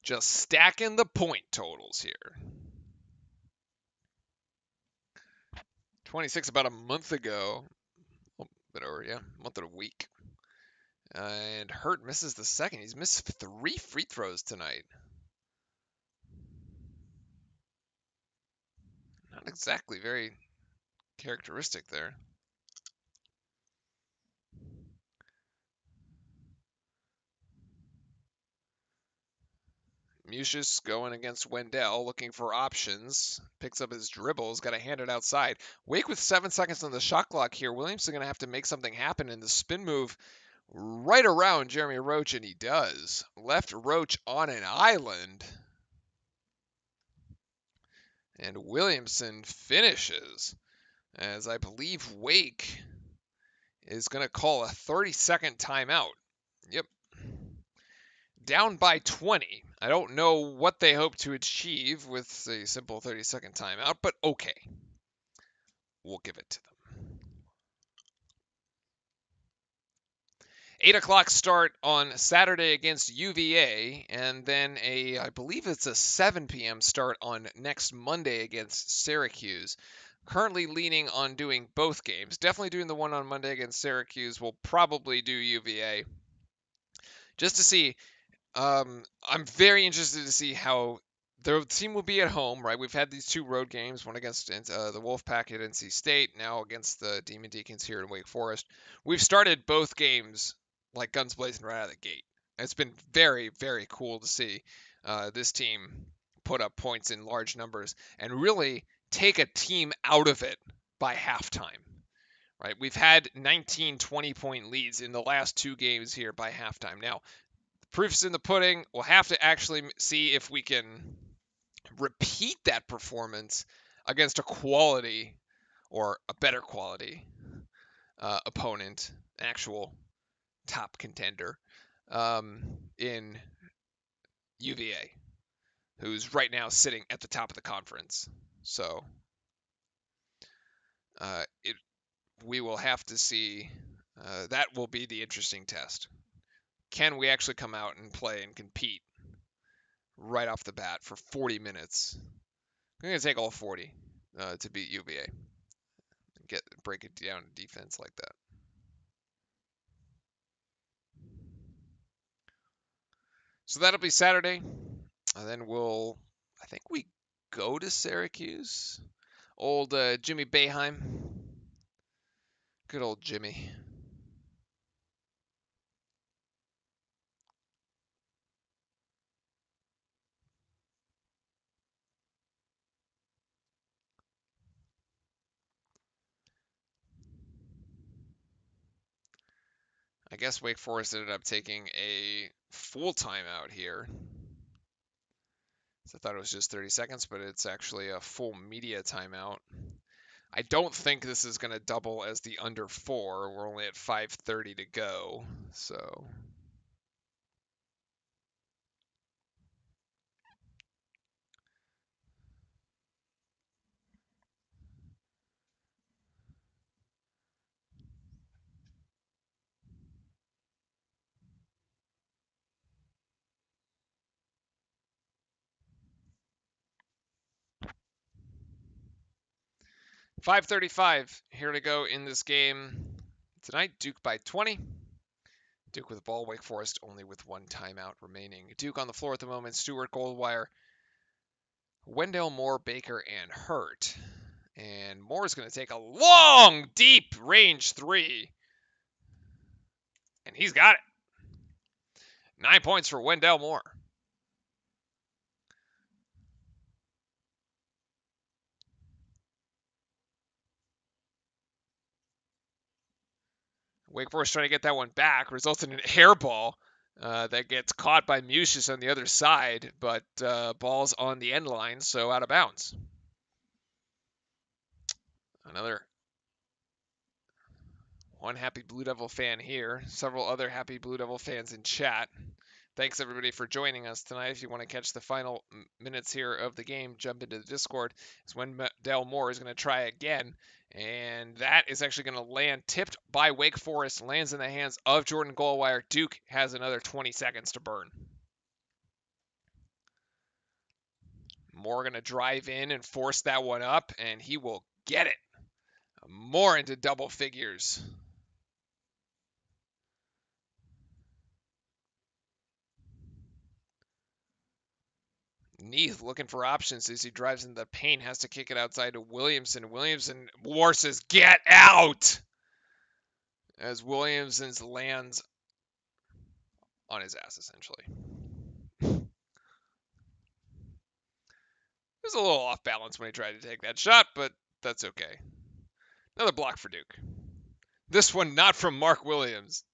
Just stacking the point totals here. 26 about a month ago. A bit over, yeah. A month and a week. And Hurt misses the second. He's missed 3 free throws tonight. Not exactly very characteristic there. Mucius going against Wendell, looking for options. Picks up his dribbles, got to hand it outside. Wake with 7 seconds on the shot clock here. Williamson going to have to make something happen in the spin move right around Jeremy Roach, and he does. Left Roach on an island. And Williamson finishes, as I believe Wake is going to call a 30-second timeout. Yep. Down by 20. I don't know what they hope to achieve with a simple 30-second timeout, but okay. We'll give it to them. 8 o'clock start on Saturday against UVA, and then I believe it's a 7 p.m. start on next Monday against Syracuse. Currently leaning on doing both games. Definitely doing the one on Monday against Syracuse. We'll probably do UVA. Just to see. I'm very interested to see how the team will be at home, right? We've had these 2 road games, one against the Wolfpack at NC State, now against the Demon Deacons here in Wake Forest. We've started both games like guns blazing right out of the gate. It's been very, very cool to see this team put up points in large numbers and really take a team out of it by halftime. Right? We've had 19, 20-point leads in the last 2 games here by halftime. Now, proof's in the pudding. We'll have to actually see if we can repeat that performance against a quality or a better quality opponent, actual top contender in UVA, who's right now sitting at the top of the conference. So we will have to see. That will be the interesting test. Can we actually come out and play and compete right off the bat for 40 minutes? I'm going to take all 40 to beat UVA. Break it down to defense like that. So that'll be Saturday. And then I think we go to Syracuse. Old Jimmy Boeheim. Good old Jimmy. I guess Wake Forest ended up taking a full timeout here. So I thought it was just 30 seconds, but it's actually a full media timeout. I don't think this is going to double as the under 4. We're only at 5:30 to go, so. .535 here to go in this game tonight. Duke by 20. Duke with the ball. Wake Forest only with 1 timeout remaining. Duke on the floor at the moment. Stewart, Goldwire, Wendell, Moore, Baker, and Hurt. And Moore is going to take a long, deep range 3. And he's got it. 9 points for Wendell Moore. Wake Forest trying to get that one back, results in an air ball that gets caught by Musius on the other side, but ball's on the end line, so out of bounds. Another one happy Blue Devil fan here, several other happy Blue Devil fans in chat. Thanks everybody for joining us tonight. If you want to catch the final minutes here of the game, jump into the Discord. It's Wendell Moore is going to try again, and that is actually going to land tipped by Wake Forest, lands in the hands of Jordan Goldwire. Duke has another 20 seconds to burn. Moore going to drive in and force that one up, and he will get it. More into double figures. Neath looking for options as he drives into the paint, has to kick it outside to Williamson. Williamson, Moore says, get out! As Williamson's lands on his ass, essentially. He was a little off balance when he tried to take that shot, but that's okay. Another block for Duke. This one not from Mark Williams.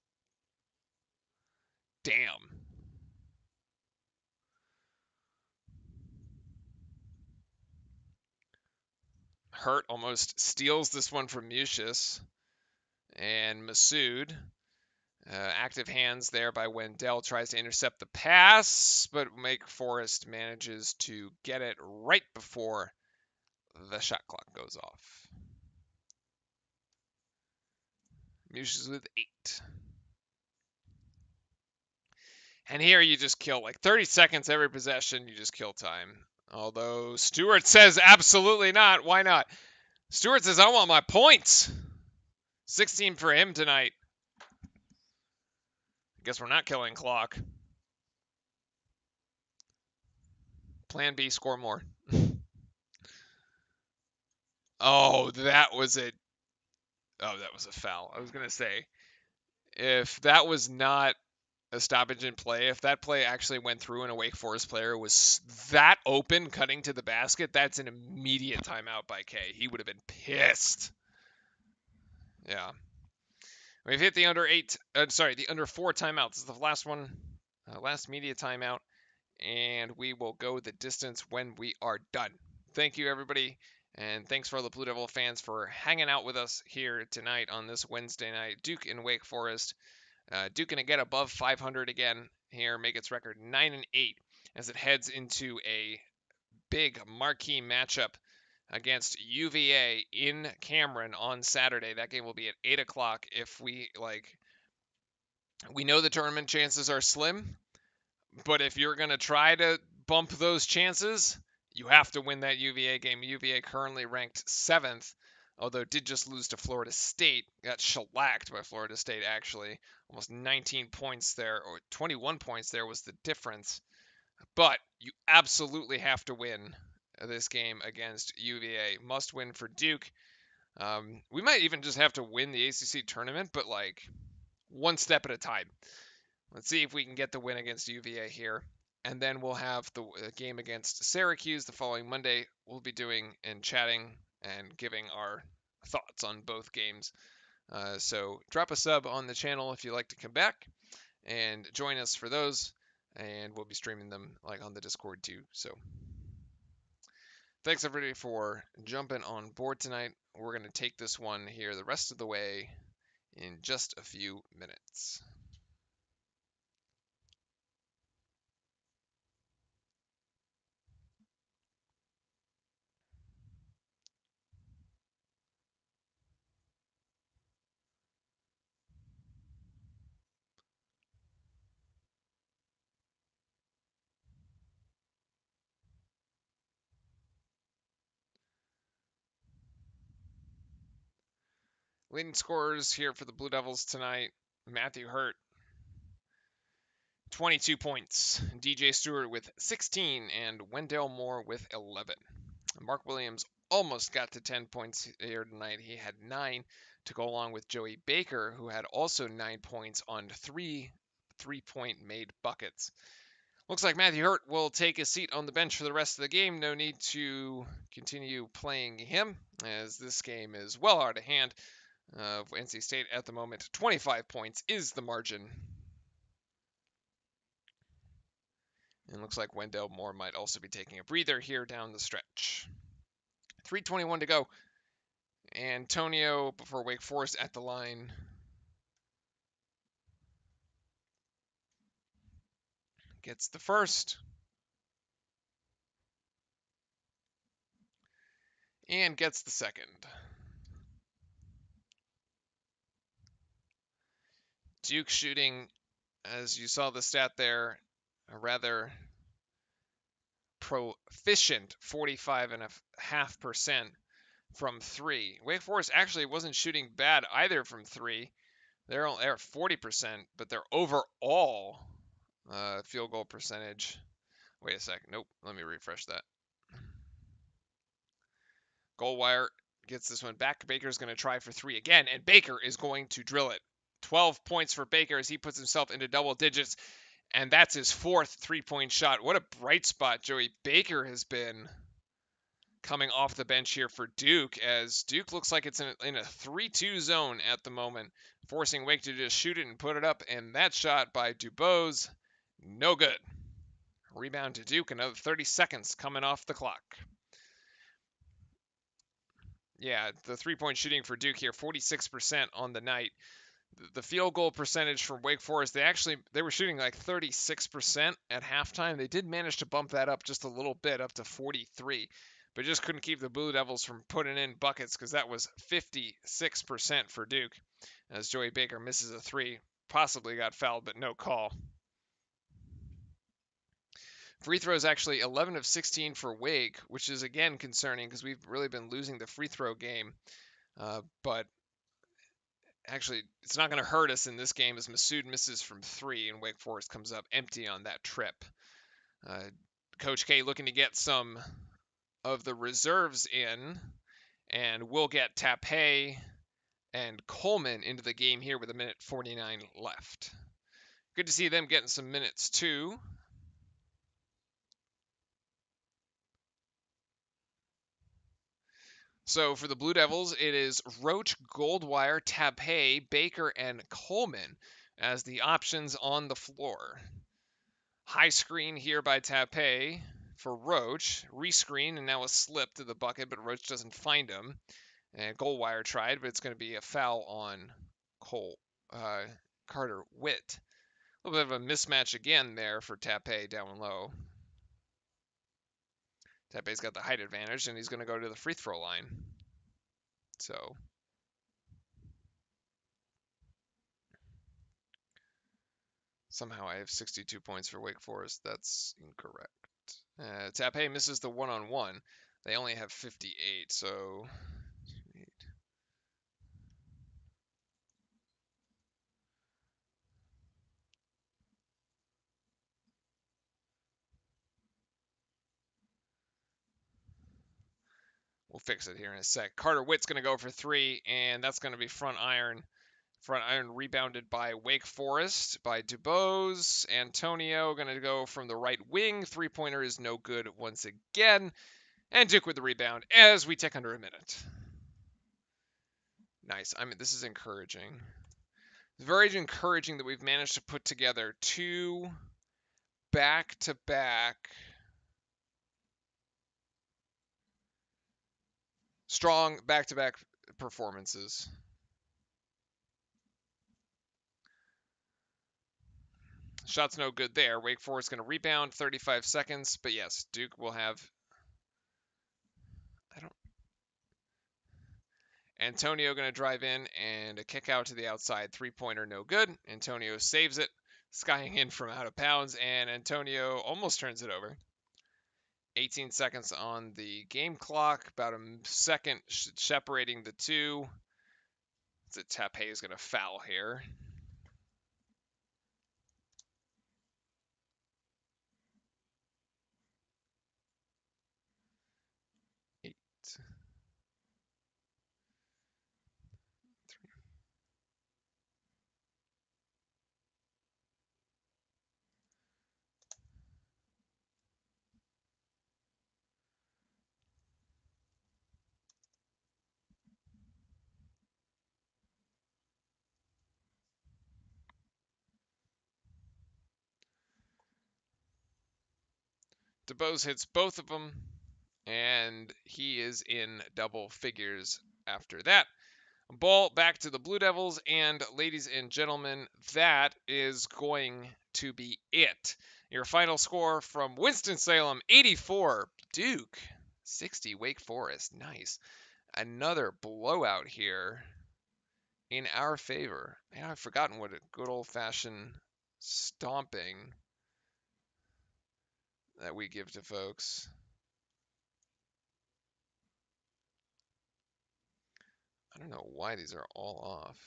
Damn. Hurt almost steals this one from Musius. And Masood. Active hands there by Wendell, tries to intercept the pass, but Wake Forest manages to get it right before the shot clock goes off. Musius with 8. And here you just kill like 30 seconds every possession, you just kill time. Although Stewart says absolutely not. Why not? Stewart says, I want my points. 16 for him tonight. Guess we're not killing clock. Plan B, score more. Oh, that was a foul. I was going to say, if that was not a stoppage in play, if that play actually went through and a Wake Forest player was that open cutting to the basket, that's an immediate timeout by K. He would have been pissed. Yeah. We've hit the under the under 4 timeouts. This is the last one, last media timeout, and we will go the distance when we are done. Thank you, everybody, and thanks for all the Blue Devil fans for hanging out with us here tonight on this Wednesday night. Duke and Wake Forest. Duke going to get above 500 again here, make its record 9-8 as it heads into a big marquee matchup against UVA in Cameron on Saturday. That game will be at 8 o'clock. If we know the tournament chances are slim, but if you're going to try to bump those chances, you have to win that UVA game. UVA currently ranked 7th, although it did just lose to Florida State. Got shellacked by Florida State, actually. Almost 19 points there, or 21 points there was the difference. But you absolutely have to win this game against UVA. Must win for Duke. We might even just have to win the ACC tournament, but like one step at a time. Let's see if we can get the win against UVA here. And then we'll have the game against Syracuse the following Monday. We'll be doing and chatting and giving our thoughts on both games. So drop a sub on the channel if you'd like to come back and join us for those. And we'll be streaming them like on the Discord too. So thanks everybody for jumping on board tonight. We're going to take this one here the rest of the way in just a few minutes. Leading scorers here for the Blue Devils tonight, Matthew Hurt, 22 points. DJ Stewart with 16 and Wendell Moore with 11. Mark Williams almost got to 10 points here tonight. He had 9 to go along with Joey Baker, who had also 9 points on 3 3-point made buckets. Looks like Matthew Hurt will take a seat on the bench for the rest of the game. No need to continue playing him, as this game is well out of hand. NC State at the moment, 25 points is the margin. And looks like Wendell Moore might also be taking a breather here down the stretch. 3:21 to go. Antonio for Wake Forest at the line. Gets the first. And gets the second. Duke shooting, as you saw the stat there, a rather proficient 45.5% from three. Wake Forest actually wasn't shooting bad either from three. They're at 40%, but their overall field goal percentage. Wait a sec. Nope. Let me refresh that. Goldwire gets this one back. Baker's going to try for three again, and Baker is going to drill it. 12 points for Baker as he puts himself into double digits, and that's his fourth three-point shot. What a bright spot Joey Baker has been coming off the bench here for Duke, as Duke looks like it's in a 3-2 zone at the moment, forcing Wake to just shoot it and put it up, and that shot by Dubose, no good. Rebound to Duke, another 30 seconds coming off the clock. Yeah, the three-point shooting for Duke here, 46% on the night. The field goal percentage from Wake Forest, they were shooting like 36% at halftime. They did manage to bump that up just a little bit, up to 43, but just couldn't keep the Blue Devils from putting in buckets because that was 56% for Duke, as Joey Baker misses a three, possibly got fouled, but no call. Free throws actually 11 of 16 for Wake, which is again concerning because we've really been losing the free throw game. But actually, it's not going to hurt us in this game as Masood misses from three and Wake Forest comes up empty on that trip. Coach K looking to get some of the reserves in, and we'll get Tapé and Coleman into the game here with a minute 49 left. Good to see them getting some minutes too. So for the Blue Devils, it is Roach, Goldwire, Tapé, Baker, and Coleman as the options on the floor. High screen here by Tapé for Roach. Rescreen, and now a slip to the bucket, but Roach doesn't find him. And Goldwire tried, but it's going to be a foul on Carter Witt. A little bit of a mismatch again there for Tapé down low. Tapé's got the height advantage, and he's going to go to the free throw line. So somehow I have 62 points for Wake Forest. That's incorrect. Tapé misses the one-on-one. They only have 58, so... We'll fix it here in a sec. Carter Witt's going to go for three, and that's going to be front iron. Front iron rebounded by Wake Forest, by Dubose. Antonio going to go from the right wing. Three-pointer is no good once again. And Duke with the rebound as we take under a minute. Nice. I mean, this is encouraging. It's very encouraging that we've managed to put together two back-to-back strong back-to-back performances. Shot's no good there. Wake Forest going to rebound, 35 seconds. But yes, Duke will have... Antonio going to drive in and a kick out to the outside. Three-pointer no good. Antonio saves it, skying in from out of bounds, and Antonio almost turns it over. 18 seconds on the game clock, about a second separating the two. Tapé is going to foul here. 8. DeBose hits both of them, and he is in double figures after that. Ball back to the Blue Devils, and ladies and gentlemen, that is going to be it. Your final score from Winston-Salem, 84. Duke, 60. Wake Forest. Nice. Another blowout here in our favor. Man, I've forgotten what a good old-fashioned stomping that we give to folks. I don't know why these are all off.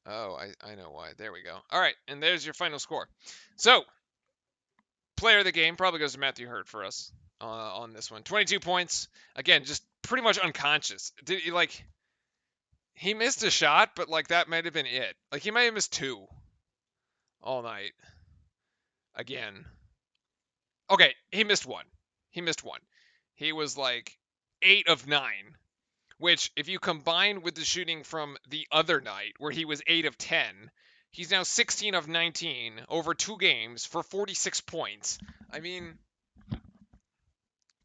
Oh, I know why. There we go. All right, and there's your final score. So, player of the game probably goes to Matthew Hurt for us on this one. 22 points. Again, just pretty much unconscious. Did he like? He missed a shot, but like that might have been it. Like he might have missed two all night. Again. Okay, he missed one. He missed one. He was like 8 of 9. Which, if you combine with the shooting from the other night, where he was 8 of 10, he's now 16 of 19 over 2 games for 46 points. I mean,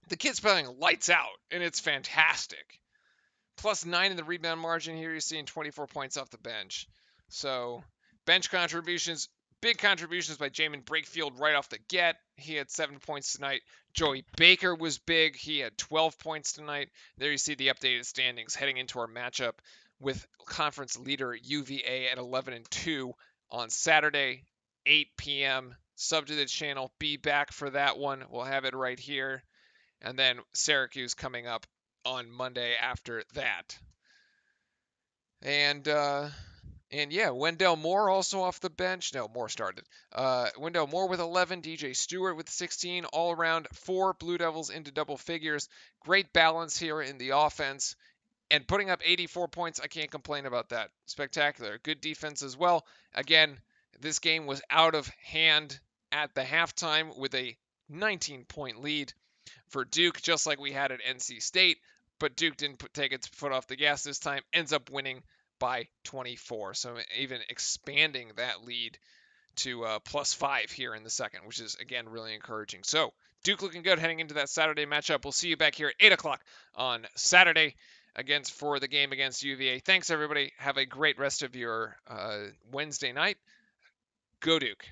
the kid's playing lights out, and it's fantastic. +9 in the rebound margin here. You're seeing 24 points off the bench. So, bench contributions, big contributions by Jamin Brakefield right off the get. He had 7 points tonight. Joey Baker was big. He had 12 points tonight. There you see the updated standings heading into our matchup with conference leader UVA at 11-2 on Saturday, 8 p.m. Sub to the channel. Be back for that one. We'll have it right here. And then Syracuse coming up on Monday after that. And yeah, Wendell Moore also off the bench. No, Moore started. Wendell Moore with 11, DJ Stewart with 16, all around 4 Blue Devils into double figures. Great balance here in the offense. And putting up 84 points, I can't complain about that. Spectacular. Good defense as well. Again, this game was out of hand at the halftime with a 19-point lead for Duke, just like we had at NC State. But Duke didn't take its foot off the gas this time, ends up winning by 24. So even expanding that lead to +5 here in the second, which is, again, really encouraging. So Duke looking good heading into that Saturday matchup. We'll see you back here at 8 o'clock on Saturday for the game against UVA. Thanks, everybody. Have a great rest of your Wednesday night. Go Duke.